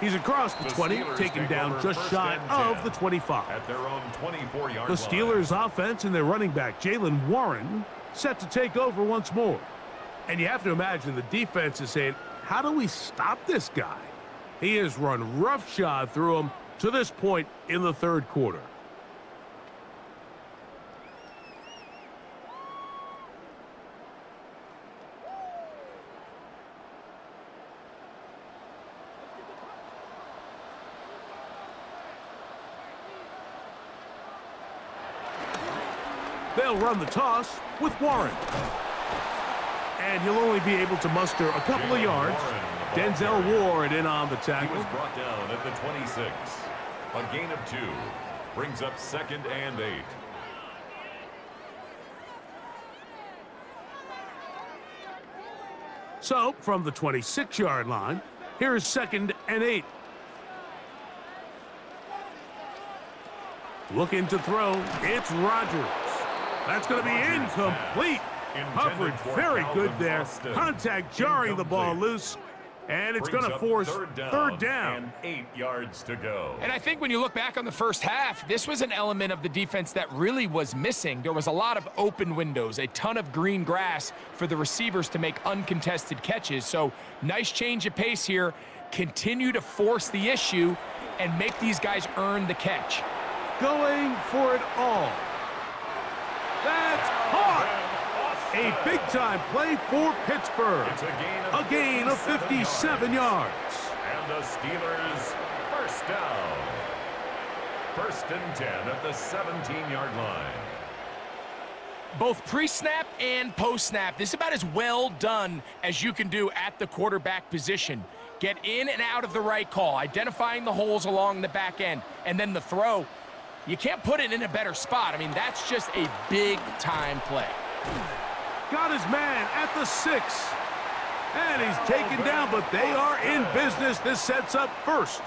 He's across the 20, taken down just shy of the 25. At their own 24-yard The Steelers' line. offense and their running back, Jaylen Warren, set to take over once more. And you have to imagine the defense is saying, how do we stop this guy? He has run roughshod through him to this point in the 3rd quarter. They'll run the toss with Warren. And he'll only be able to muster a couple of yards. Denzel Ward in on the tackle. He was brought down at the 26. A gain of 2. Brings up 2nd and 8. So, from the 26-yard line, here's 2nd and 8. Looking to throw, it's Rodgers. That's going to be incomplete. Coverage very good there. Contact jarring the ball loose. And it's going to force third down. And 8 yards to go. And I think when you look back on the first half, this was an element of the defense that really was missing. There was a lot of open windows, a ton of green grass for the receivers to make uncontested catches. So nice change of pace here. Continue to force the issue and make these guys earn the catch. Going for it all. That's caught. A big-time play for Pittsburgh. It's A gain of 57 yards. And the Steelers first down. 1st and 10 at the 17-yard line. Both pre-snap and post-snap, this is about as well done as you can do at the quarterback position. Get in and out of the right call, identifying the holes along the back end, and then the throw. You can't put it in a better spot. I mean, that's just a big-time play. Got his man at the 6. And he's taken down, but they are in business. This sets up 1st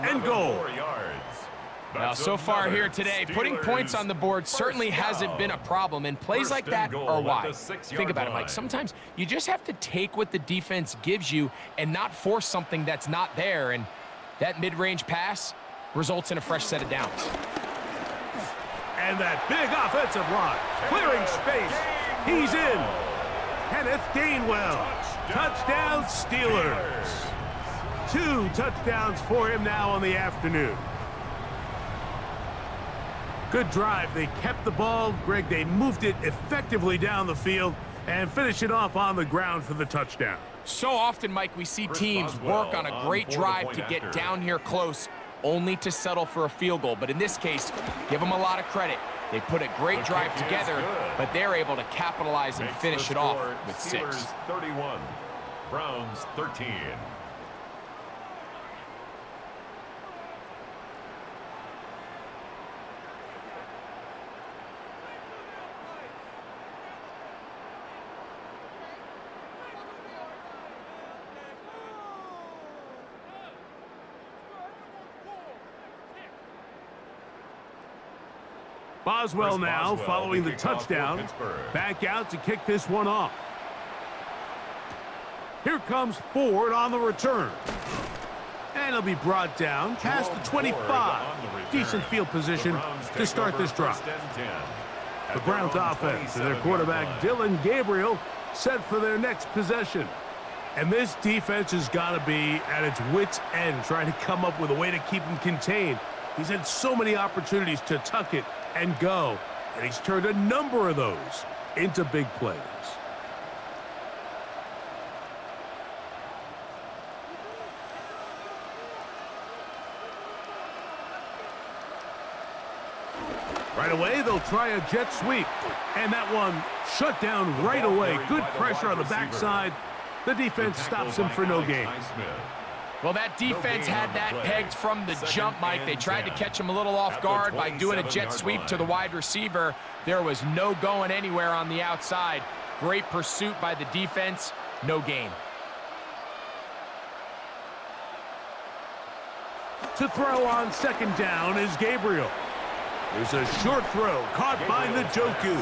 and goal. 4 yards. Now, so far here today, putting points on the board certainly hasn't been a problem, and plays like that are why. Think about it, Mike. Sometimes you just have to take what the defense gives you and not force something that's not there, and that mid-range pass results in a fresh set of downs. And that big offensive line, clearing space. He's in. Kenneth Gainwell. Touchdown, Steelers. 2 touchdowns for him now on the afternoon. Good drive. They kept the ball. Greg, they moved it effectively down the field and finish it off on the ground for the touchdown. So often, Mike, we see teams work on a great drive to get down here close, only to settle for a field goal. But in this case, give them a lot of credit. They put a great drive together, but they're able to capitalize and finish it off with 6. Steelers 31, Browns 13. Boswell now following the touchdown. Back out to kick this one off. Here comes Ford on the return. And he'll be brought down past the 25. Decent field position to start this drive. The Browns offense and their quarterback Dylan Gabriel set for their next possession. And this defense has got to be at its wits' end, trying to come up with a way to keep him contained. He's had so many opportunities to tuck it and go, and he's turned a number of those into big plays. Right away, they'll try a jet sweep, and that one shut down right away. Good pressure on the backside. The defense stops him for no gain. Well, that defense had that pegged from the jump, Mike. They tried to catch him a little off guard by doing a jet sweep to the wide receiver. There was no going anywhere on the outside. Great pursuit by the defense. No gain. To throw on 2nd down is Gabriel. There's a short throw caught by Njoku.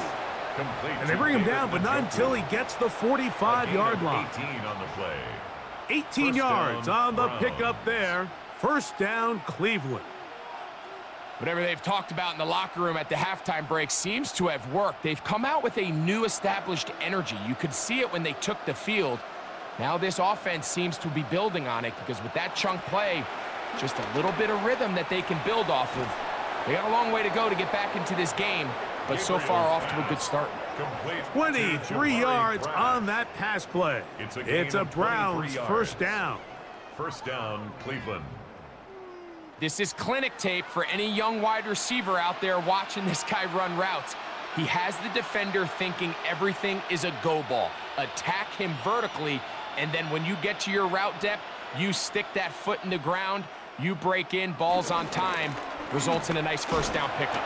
And they bring him down, but not until he gets the 45-yard line. 18 on the play. 18 yards on the pickup there. 1st down, Cleveland. Whatever they've talked about in the locker room at the halftime break seems to have worked. They've come out with a new established energy. You could see it when they took the field. Now this offense seems to be building on it, because with that chunk play, just a little bit of rhythm that they can build off of. They got a long way to go to get back into this game, but so far off to a good start. 23 yards on that pass play. It's a Browns 1st down. 1st down, Cleveland. This is clinic tape for any young wide receiver out there watching this guy run routes. He has the defender thinking everything is a go ball. Attack him vertically, and then when you get to your route depth, you stick that foot in the ground, you break in, balls on time, results in a nice 1st down pickup.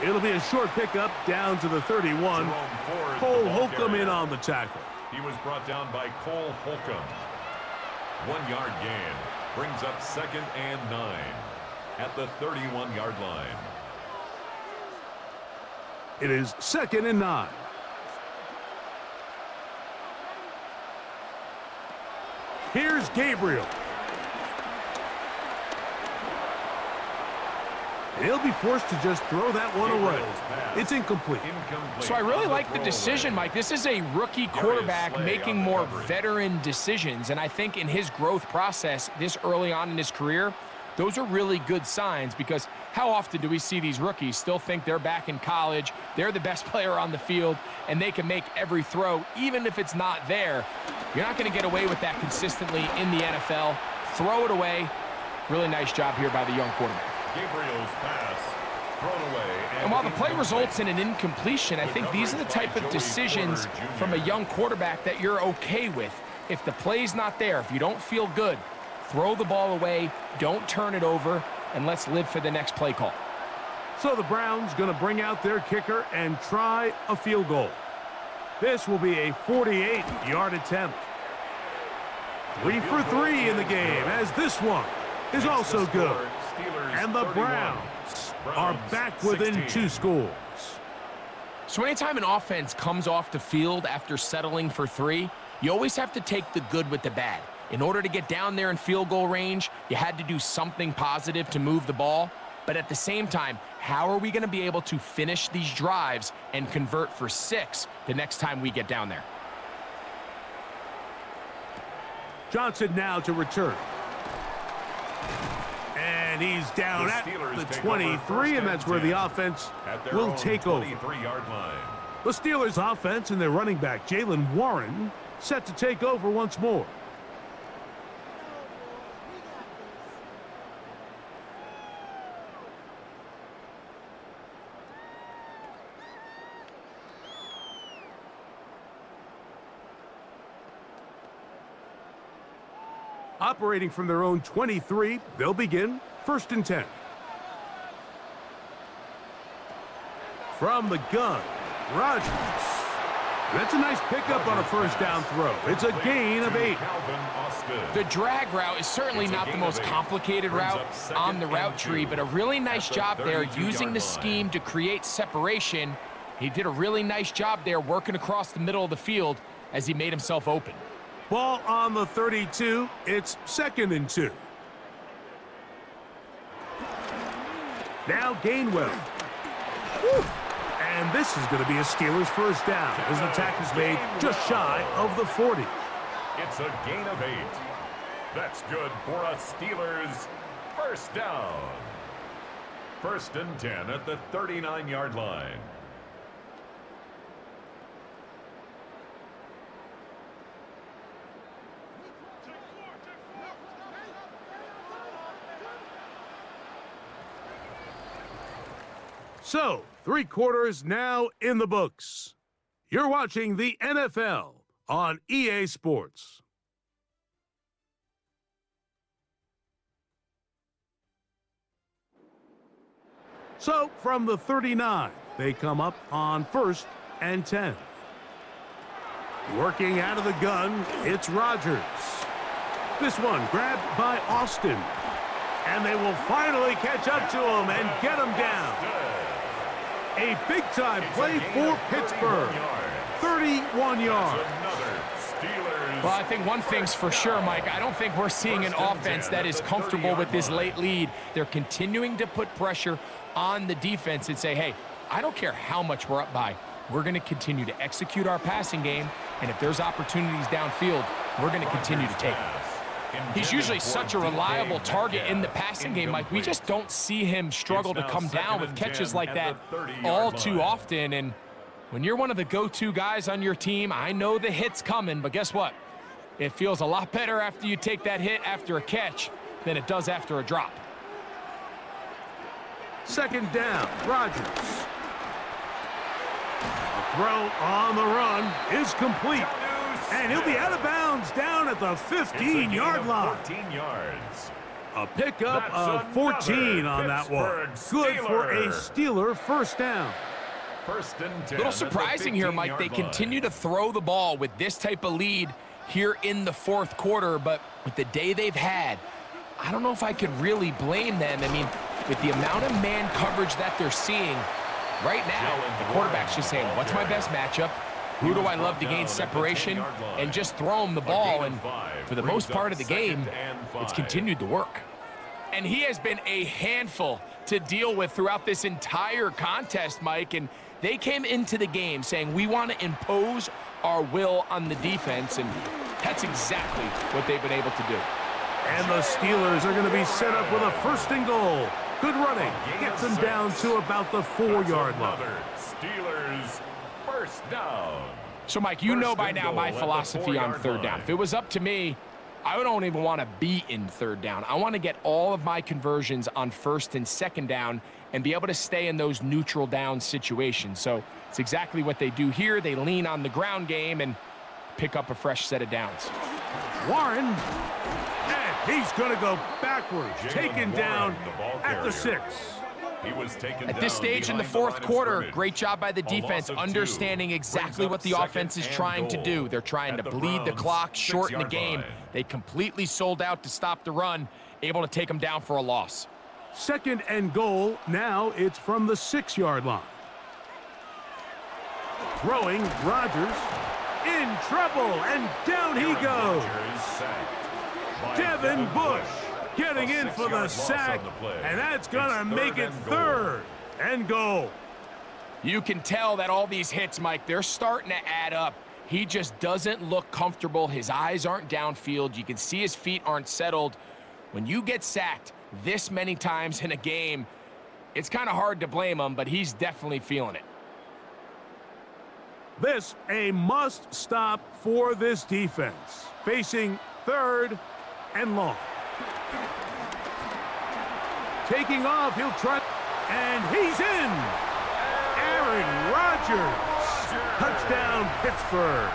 It'll be a short pickup down to the 31. Cole Holcomb in on the tackle. He was brought down by Cole Holcomb. 1-yard gain brings up 2nd and 9 at the 31-yard line. It is 2nd and 9. Here's Gabriel. He'll be forced to just throw that one away. It's incomplete. So I really like the decision, Mike. This is a rookie quarterback making more veteran decisions, and I think in his growth process this early on in his career, those are really good signs, because how often do we see these rookies still think they're back in college, they're the best player on the field, and they can make every throw, even if it's not there? You're not going to get away with that consistently in the NFL. Throw it away. Really nice job here by the young quarterback. Gabriel's pass thrown away. And while the play results in an incompletion, I think these are the type of decisions from a young quarterback that you're okay with. If the play's not there, if you don't feel good, throw the ball away, don't turn it over, and let's live for the next play call. So the Browns going to bring out their kicker and try a field goal. This will be a 48-yard attempt. 3 for 3 in the game, as this one is also good. And the Browns are back within 2 scores. So anytime an offense comes off the field after settling for 3, you always have to take the good with the bad. In order to get down there in field goal range, you had to do something positive to move the ball. But at the same time, how are we going to be able to finish these drives and convert for 6 the next time we get down there? Johnson now to return. And he's down at the 23, and that's where the offense will take over. The Steelers offense and their running back, Jaylen Warren, set to take over once more. Operating from their own 23, they'll begin 1st and 10. From the gun, Rodgers. That's a nice pickup on a 1st down throw. It's a gain of 8. The drag route is certainly not the most complicated route on the route tree, but a really nice job there using the scheme to create separation. He did a really nice job there working across the middle of the field as he made himself open. Ball on the 32. It's 2nd and 2. Now Gainwell. Woo. And this is going to be a Steelers 1st down as the tackle is made just shy of the 40. It's a gain of 8. That's good for a Steelers 1st down. 1st and 10 at the 39-yard line. So, 3 quarters now in the books. You're watching the NFL on EA Sports. So, from the 39, they come up on 1st and 10. Working out of the gun, it's Rodgers. This one grabbed by Austin. And they will finally catch up to him and get him down. A big-time play for Pittsburgh. 31 yards. Well, I think one thing's for sure, Mike. I don't think we're seeing an offense that is comfortable with this late lead. They're continuing to put pressure on the defense and say, hey, I don't care how much we're up by. We're going to continue to execute our passing game, and if there's opportunities downfield, we're going to continue to take them. He's usually such a reliable target in the passing game, Mike. We just don't see him struggle to come down with catches like that all too often. And when you're one of the go-to guys on your team, I know the hit's coming, but guess what? It feels a lot better after you take that hit after a catch than it does after a drop. 2nd down, Rodgers. A throw on the run is complete. And he'll be out of bounds down at the 15-yard line. 14 yards. A pickup of 14 on that one. Good for a Steeler 1st down. 1st and 10. A little surprising here, Mike. They continue to throw the ball with this type of lead here in the 4th quarter, but with the day they've had, I don't know if I could really blame them. I mean, with the amount of man coverage that they're seeing, Right now, the quarterback's just saying, what's my best matchup? Who do I love to gain separation? And just throw him the ball. And for the most part of the game, it's continued to work. And he has been a handful to deal with throughout this entire contest, Mike. And they came into the game saying, we want to impose our will on the defense. And that's exactly what they've been able to do. And the Steelers are going to be set up with a 1st and goal. Good running. Gets them down to about the 4-yard line. Steelers 1st down. So, Mike, you know by now my philosophy on 3rd down. If it was up to me, I don't even want to be in 3rd down. I want to get all of my conversions on 1st and 2nd down and be able to stay in those neutral down situations. So it's exactly what they do here. They lean on the ground game and pick up a fresh set of downs. Warren, and he's going to go backwards, taken down at the 6. He was taken at this stage in the 4th quarter, great job by the defense, understanding exactly what the offense is trying to do. They're trying to bleed the clock, shorten the game. They completely sold out to stop the run, able to take them down for a loss. 2nd and goal. Now it's from the 6-yard line. Throwing, Rodgers in trouble, and down he goes. Devin Bush getting in for the sack, and that's going to make it 3rd and goal. You can tell that all these hits, Mike, they're starting to add up. He just doesn't look comfortable. His eyes aren't downfield. You can see his feet aren't settled. When you get sacked this many times in a game, it's kind of hard to blame him, but he's definitely feeling it. This a must stop for this defense. Facing 3rd and long. Taking off, he'll try, and he's in. Aaron Rodgers. Touchdown, Pittsburgh.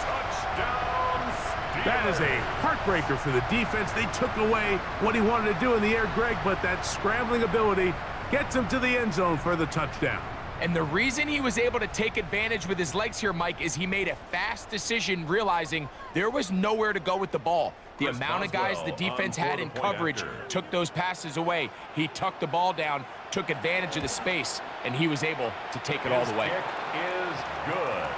Touchdown, Steelers. That is a heartbreaker for the defense. They took away what he wanted to do in the air, Greg, but that scrambling ability gets him to the end zone for the touchdown. And the reason he was able to take advantage with his legs here, Mike, is he made a fast decision realizing there was nowhere to go with the ball. The amount of guys the defense had in coverage took those passes away. He tucked the ball down, took advantage of the space, and he was able to take it all the way. Kick is good.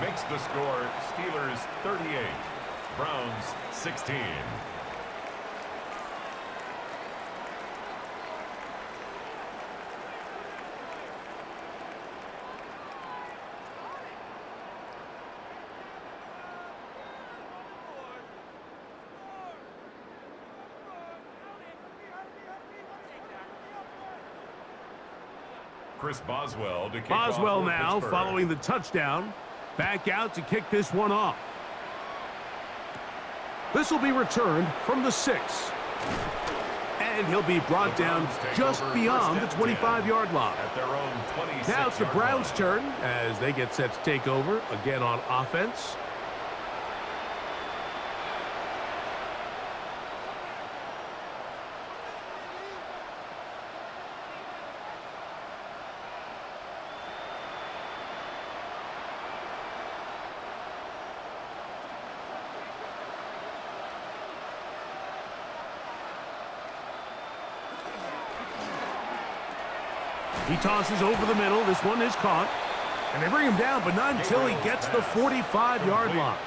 Makes the score Steelers 38, Browns 16. Chris Boswell to kick Boswell off for now Pittsburgh. following the touchdown. Back out to kick this one off. This will be returned from the 6. And he'll be brought down just beyond the 25-yard line. At their own 26-yard Now it's the Browns' line. turn as they get set to take over again on offense. He tosses over the middle. This one is caught. And they bring him down, but not until he gets the 45-yard line.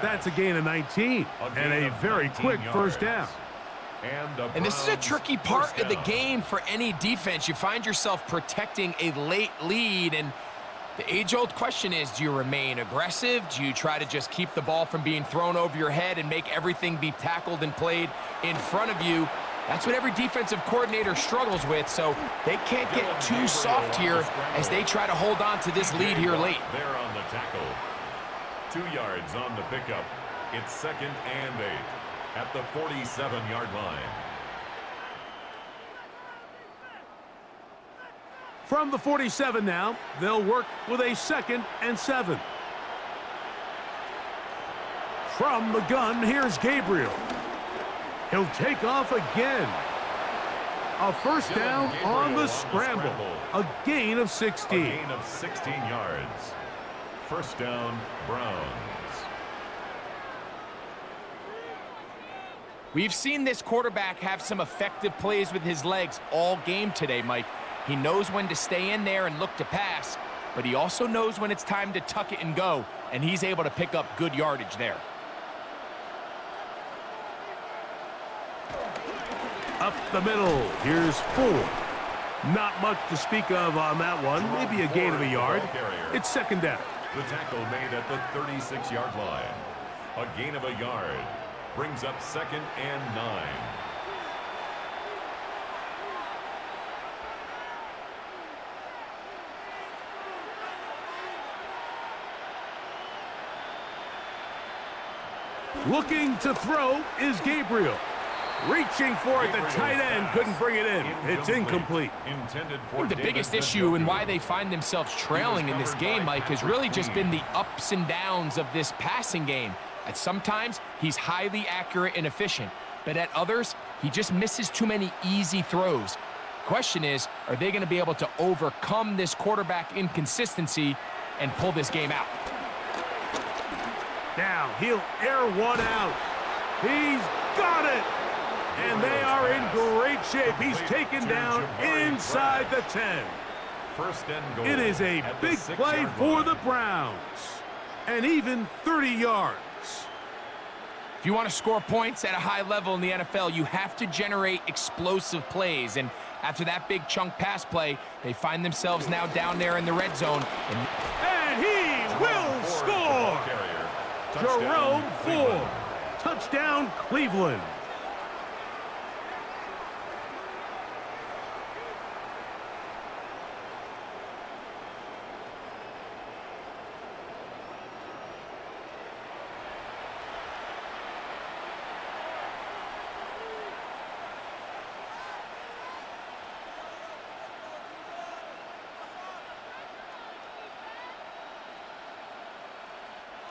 That's a gain of 19 and a very quick first down. And this is a tricky part of the game for any defense. You find yourself protecting a late lead, and the age-old question is, do you remain aggressive? Do you try to just keep the ball from being thrown over your head and make everything be tackled and played in front of you? That's what every defensive coordinator struggles with, so they can't get too soft here as they try to hold on to this lead here late. There on the tackle. 2 yards on the pickup. It's 2nd and 8 at the 47-yard line. From the 47 now, they'll work with a 2nd and 7. From the gun, here's Gabriel. He'll take off again. A first down on the scramble. A gain of 16. A gain of 16 yards. First down, Browns. We've seen this quarterback have some effective plays with his legs all game today, Mike. He knows when to stay in there and look to pass, but he also knows when it's time to tuck it and go, and he's able to pick up good yardage there. Up the middle, here's 4. Not much to speak of on that one, maybe a gain of a yard. It's second down. The tackle made at the 36-yard line. A gain of a yard brings up 2nd and 9. Looking to throw is Gabriel. Reaching for it, the tight end couldn't bring it in. It's incomplete. I think the biggest issue and why they find themselves trailing in this game, Mike, has really just been the ups and downs of this passing game. At sometimes, he's highly accurate and efficient, but at others, he just misses too many easy throws. The question is, are they going to be able to overcome this quarterback inconsistency and pull this game out? Now, he'll air one out. He's got it! And they are in great shape. He's taken down inside the 10. First and goal. It is a big play for the Browns. And even 30 yards. If you want to score points at a high level in the NFL, you have to generate explosive plays. And after that big chunk pass play, they find themselves now down there in the red zone. And he will score! Jerome Ford. Touchdown, Cleveland.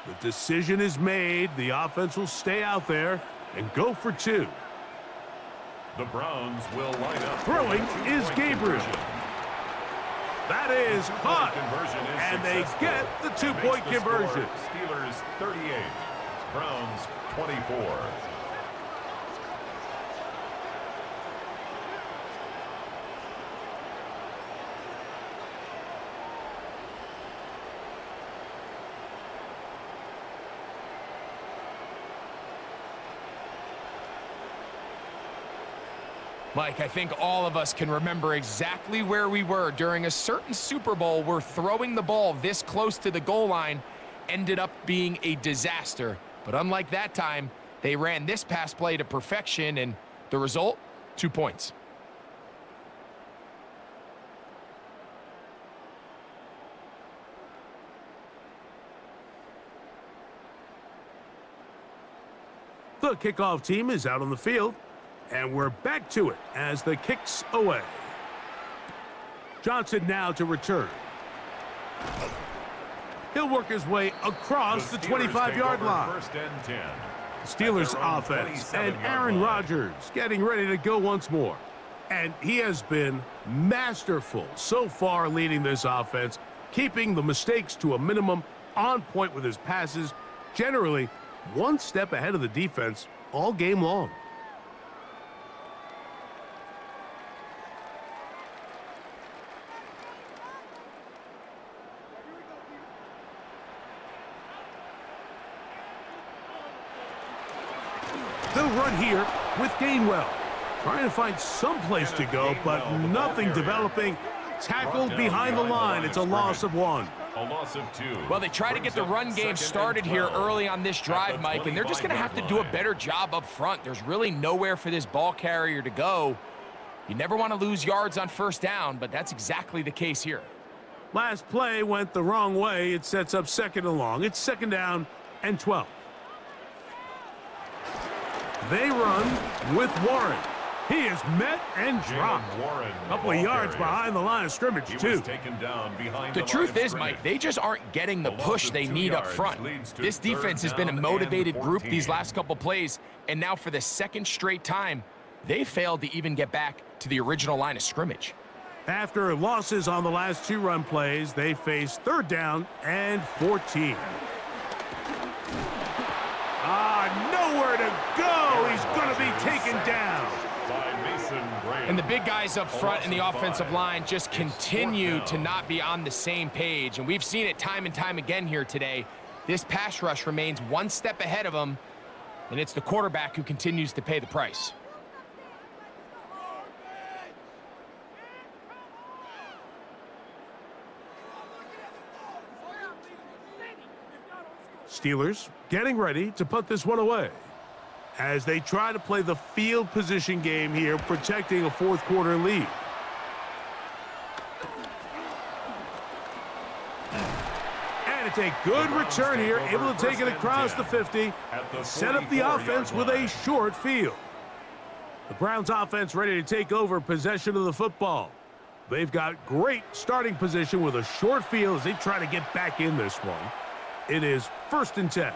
The decision is made. The offense will stay out there and go for 2. The Browns will line up. Throwing is Gabriel. That is caught. And they get the 2-point conversion. Steelers 38, Browns 24. Mike, I think all of us can remember exactly where we were during a certain Super Bowl where throwing the ball this close to the goal line ended up being a disaster. But unlike that time, they ran this pass play to perfection, and the result, 2 points. The kickoff team is out on the field. And we're back to it as the kick's away. Johnson now to return. He'll work his way across the 25-yard line. First and 10. Steelers offense and Aaron Rodgers getting ready to go once more. And he has been masterful so far leading this offense, keeping the mistakes to a minimum, on point with his passes, generally one step ahead of the defense all game long. They'll run here with Gainwell. Trying to find some place to go, but nothing developing. Tackled behind the line. It's a loss of 1. A loss of 2. Well, they try to get the run game started here early on this drive, Mike, and they're just going to have to do a better job up front. There's really nowhere for this ball carrier to go. You never want to lose yards on first down, but that's exactly the case here. Last play went the wrong way. It sets up 2nd and long. It's 2nd down and 12. They run with Warren. He is met and dropped. A couple of yards behind the line of scrimmage, too. The truth is, Mike, they just aren't getting the push they need up front. This defense has been a motivated group these last couple plays, and now for the 2nd straight time, they failed to even get back to the original line of scrimmage. After losses on the last 2 run plays, they face 3rd down and 14. Nowhere to go. He's going to be taken down. And the big guys up front in the offensive line just continue to not be on the same page. And we've seen it time and time again here today. This pass rush remains one step ahead of them, and it's the quarterback who continues to pay the price. Steelers getting ready to put this one away as they try to play the field position game here, protecting a fourth quarter lead. And it's a good return here, able to take it across the 50, set up the offense with a short field. The Browns offense ready to take over possession of the football. They've got great starting position with a short field as they try to get back in this one. It is 1st and 10.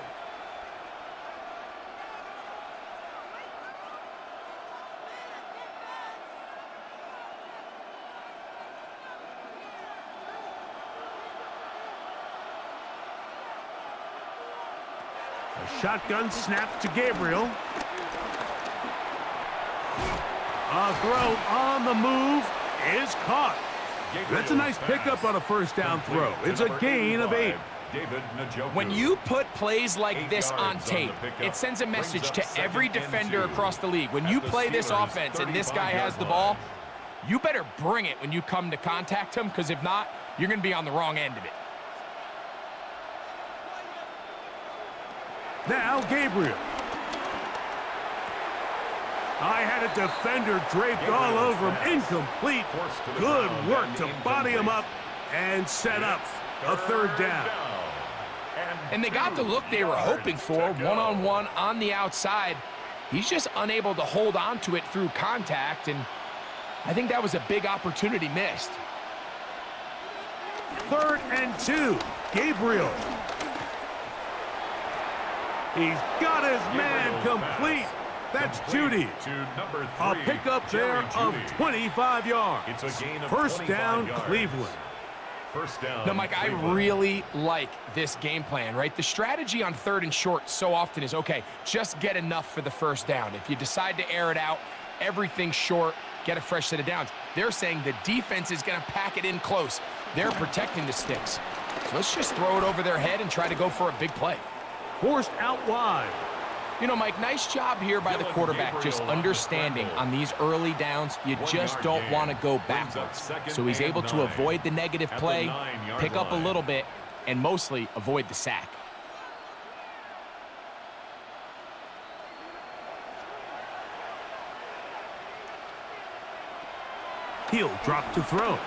A shotgun snap to Gabriel. A throw on the move is caught. That's a nice pickup on a first down throw. It's a gain of 8. When you put plays like this on tape, it sends a message to every defender across the league. When you play this offense and this guy has the ball, you better bring it when you come to contact him, because if not, you're going to be on the wrong end of it. Now Gabriel. I had a defender draped all over him. Incomplete. Good work to body him up and set up a 3rd down. And they got the look they were hoping for, one-on-one on the outside. He's just unable to hold on to it through contact, and I think that was a big opportunity missed. 3rd and 2. Gabriel. He's got his man complete. That's Judy. A pickup there of 25 yards. It's a gain of 1st down, Cleveland. First down. Now, Mike, I really like this game plan, right? The strategy on 3rd and short so often is, okay, just get enough for the 1st down. If you decide to air it out, everything short, get a fresh set of downs. They're saying the defense is going to pack it in close. They're protecting the sticks. So let's just throw it over their head and try to go for a big play. Forced out wide. You know, Mike, nice job here by the quarterback, just understanding on these early downs, you just don't want to go backwards. So he's able to avoid the negative play, pick up a little bit, and mostly avoid the sack. He'll drop to throw.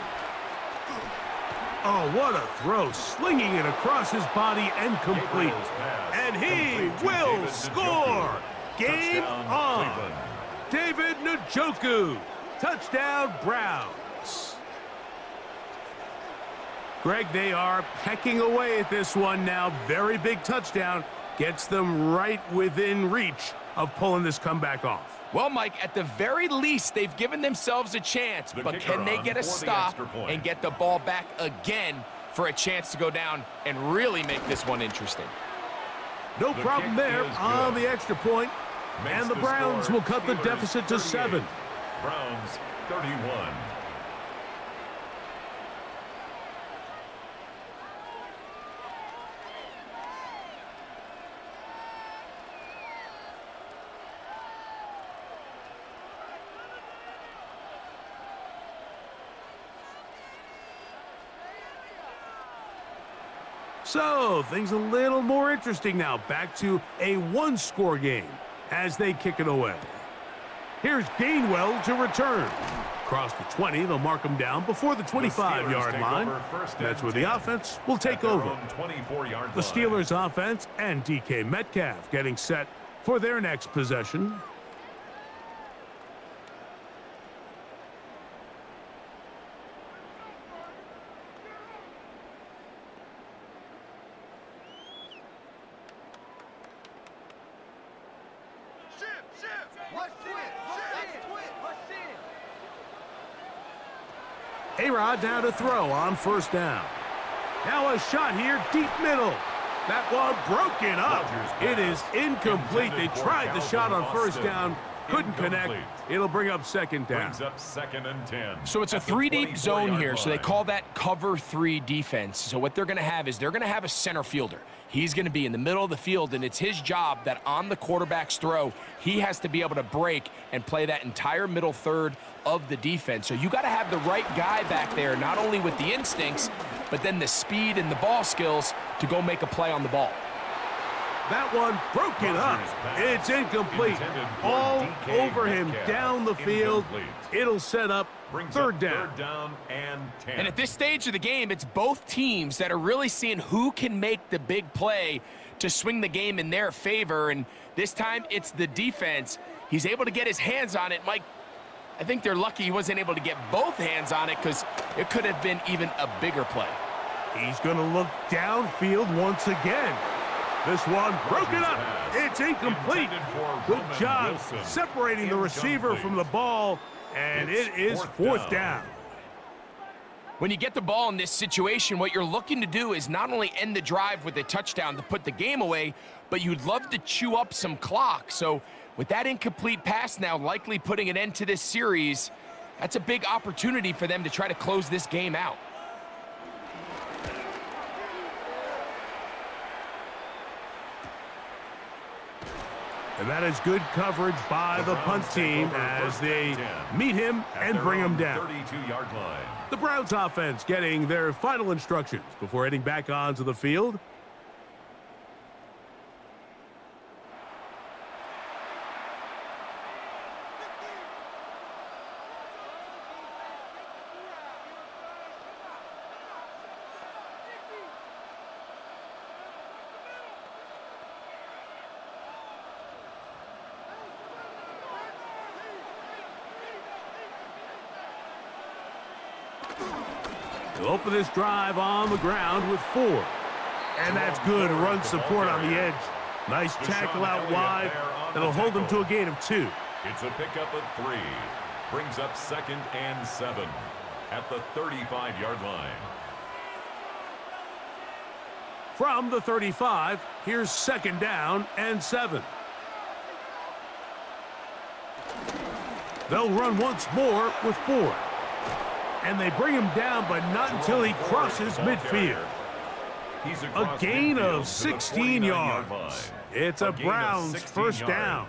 Oh, what a throw. Slinging it across his body and complete. And he will score. Game on. David Njoku. Touchdown, Browns. Greg, they are pecking away at this one now. Very big touchdown. Gets them right within reach of pulling this comeback off. Well, Mike, at the very least, they've given themselves a chance, but can they get a stop and get the ball back again for a chance to go down and really make this one interesting? No problem there on the extra point, and the Browns will cut the deficit to 7. Browns 31. So, things a little more interesting now. Back to a one-score game as they kick it away. Here's Gainwell to return. Across the 20, they'll mark him down before the 25-yard line. That's where the offense will take over. The Steelers offense and DK Metcalf getting set for their next possession. A-Rod now to throw on 1st down. Now a shot here, deep middle. That one broken up. It is incomplete. They tried the shot on 1st down, Couldn't connect. Incomplete. It'll bring up second down. Brings up 2nd and 10. So it's a At the 3-deep zone 24-yard here, so they line. call that cover 3 defense. So what they're going to have is they're going to have a center fielder. He's going to be in the middle of the field, and it's his job that on the quarterback's throw, he has to be able to break and play that entire middle third of the defense. So you got to have the right guy back there, not only with the instincts, but then the speed and the ball skills to go make a play on the ball. That one broken up. It's incomplete. All over him down the field. It'll set up third down. Third down and 10. And at this stage of the game, it's both teams that are really seeing who can make the big play to swing the game in their favor. And this time, it's the defense. He's able to get his hands on it. Mike, I think they're lucky he wasn't able to get both hands on it because it could have been even a bigger play. He's going to look downfield once again. This one broken up. It's incomplete. Good job separating the receiver from the ball, and it is fourth down. When you get the ball in this situation, what you're looking to do is not only end the drive with a touchdown to put the game away, but you'd love to chew up some clock. So with that incomplete pass now likely putting an end to this series, that's a big opportunity for them to try to close this game out. And that is good coverage by the punt team as they meet him and bring him down. 32-yard line. The Browns offense getting their final instructions before heading back onto the field. They'll open this drive on the ground with 4. And that's good run support on the edge. Nice tackle out wide. That'll hold them to a gain of 2. It's a pickup of 3. Brings up 2nd and 7 at the 35-yard line. From the 35, here's 2nd down and 7. They'll run once more with 4. And they bring him down, but not until he crosses midfield. A gain of 16 yards. It's a Browns first down.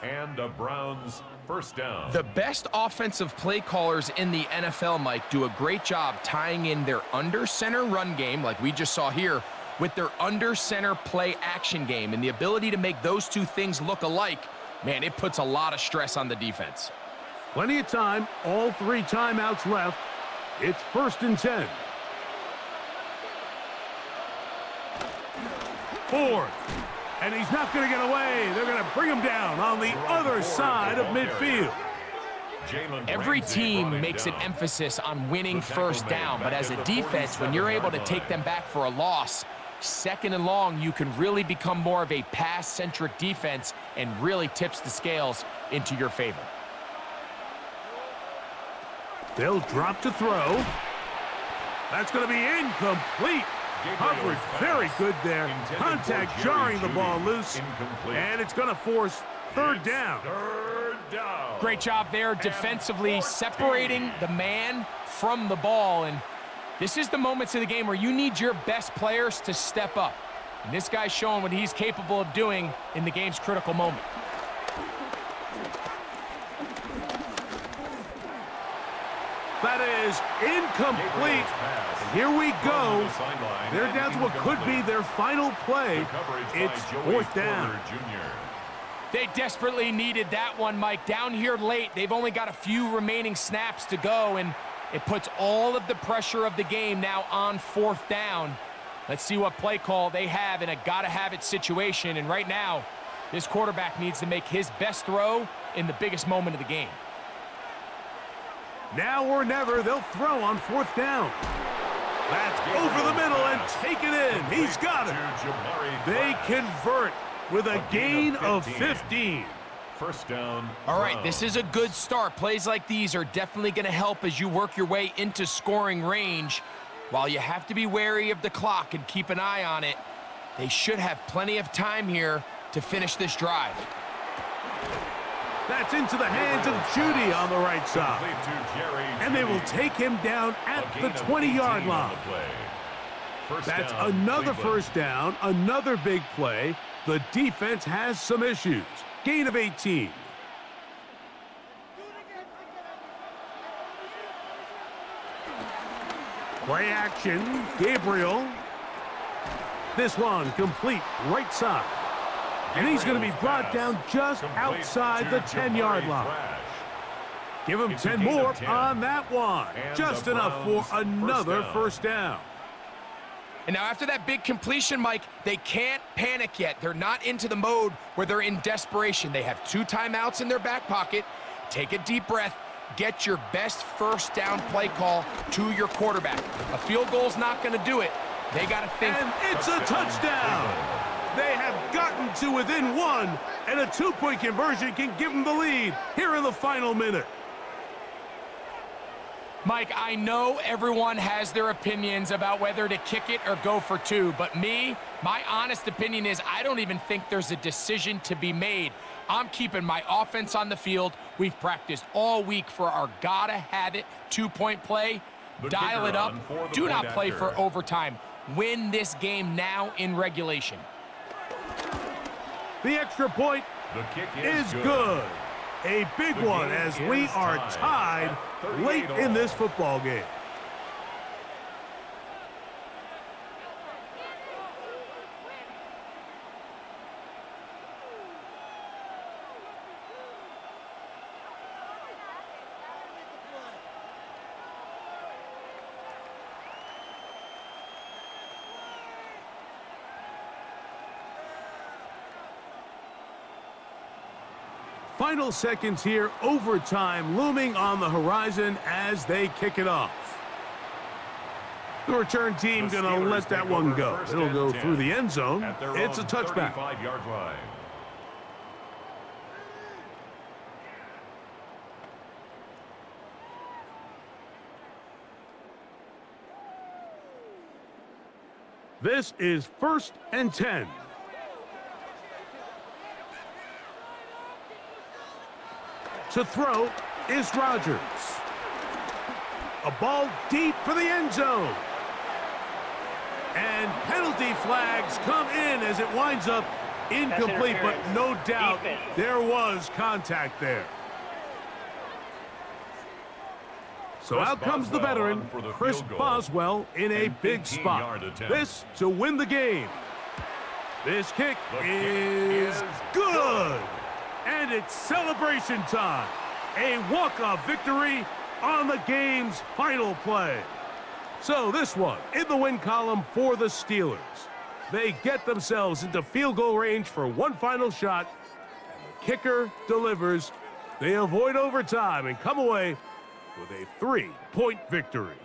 And a Browns first down. The best offensive play callers in the NFL, Mike, do a great job tying in their under center run game, like we just saw here, with their under center play action game. And the ability to make those two things look alike, man, it puts a lot of stress on the defense. Plenty of time, all 3 timeouts left. It's 1st and 10. 4th. And he's not going to get away. They're going to bring him down on the other side of midfield. Every team makes an emphasis on winning first down, but as a defense, when you're able to take them back for a loss, 2nd and long, you can really become more of a pass-centric defense and really tips the scales into your favor. They'll drop to throw. That's going to be incomplete. Coverage very good there. Contact jarring the ball loose. And it's going to force third down. Great job there defensively separating the man from the ball. And this is the moments of the game where you need your best players to step up. And this guy's showing what he's capable of doing in the game's critical moment. That is incomplete. Here we go. They're down to what could be their final play. It's 4th down. They desperately needed that one, Mike. Down here late, they've only got a few remaining snaps to go, and it puts all of the pressure of the game now on 4th down. Let's see what play call they have in a gotta-have-it situation. And right now, this quarterback needs to make his best throw in the biggest moment of the game. Now or never, they'll throw on 4th down. That's over the middle and take it in. He's got it. They convert with a gain of 15. First down. All right, this is a good start. Plays like these are definitely going to help as you work your way into scoring range. While you have to be wary of the clock and keep an eye on it, they should have plenty of time here to finish this drive. That's into the hands of Judy on the right side. And they will take him down at the 20-yard line. That's another first down, another big play. The defense has some issues. Gain of 18. Play action, Gabriel. This one complete right side. And he's going to be brought down just outside the 10-yard line. Give him 10 more on that one. Just enough for another first down. And now after that big completion, Mike, they can't panic yet. They're not into the mode where they're in desperation. They have 2 timeouts in their back pocket. Take a deep breath. Get your best first down play call to your quarterback. A field goal's not going to do it. They got to think. And it's a touchdown. They have gotten to within 1, and a 2-point conversion can give them the lead here in the final minute. Mike, I know everyone has their opinions about whether to kick it or go for 2, but my honest opinion is I don't even think there's a decision to be made. I'm keeping my offense on the field. We've practiced all week for our gotta-have-it 2-point play. Dial it up. Do not play for overtime. Win this game now in regulation. The extra point is good. A big one as we are tied late in this football game. Final seconds here, overtime looming on the horizon as they kick it off. The return team going to let that one go. It'll go through the end zone. It's a touchback. 35-yard line. This is 1st and 10. To throw is Rodgers. A ball deep for the end zone. And penalty flags come in as it winds up incomplete, but no doubt there was contact there. So out comes the veteran, Chris Boswell, in a big spot. This to win the game. This kick is good. And it's celebration time. A walk-off victory on the game's final play. So this one in the win column for the Steelers. They get themselves into field goal range for one final shot. And the kicker delivers. They avoid overtime and come away with a 3-point victory.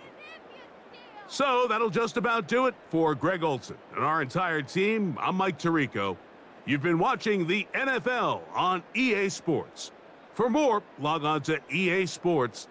So that'll just about do it for Greg Olson and our entire team. I'm Mike Tirico. You've been watching the NFL on EA Sports. For more, log on to EA Sports.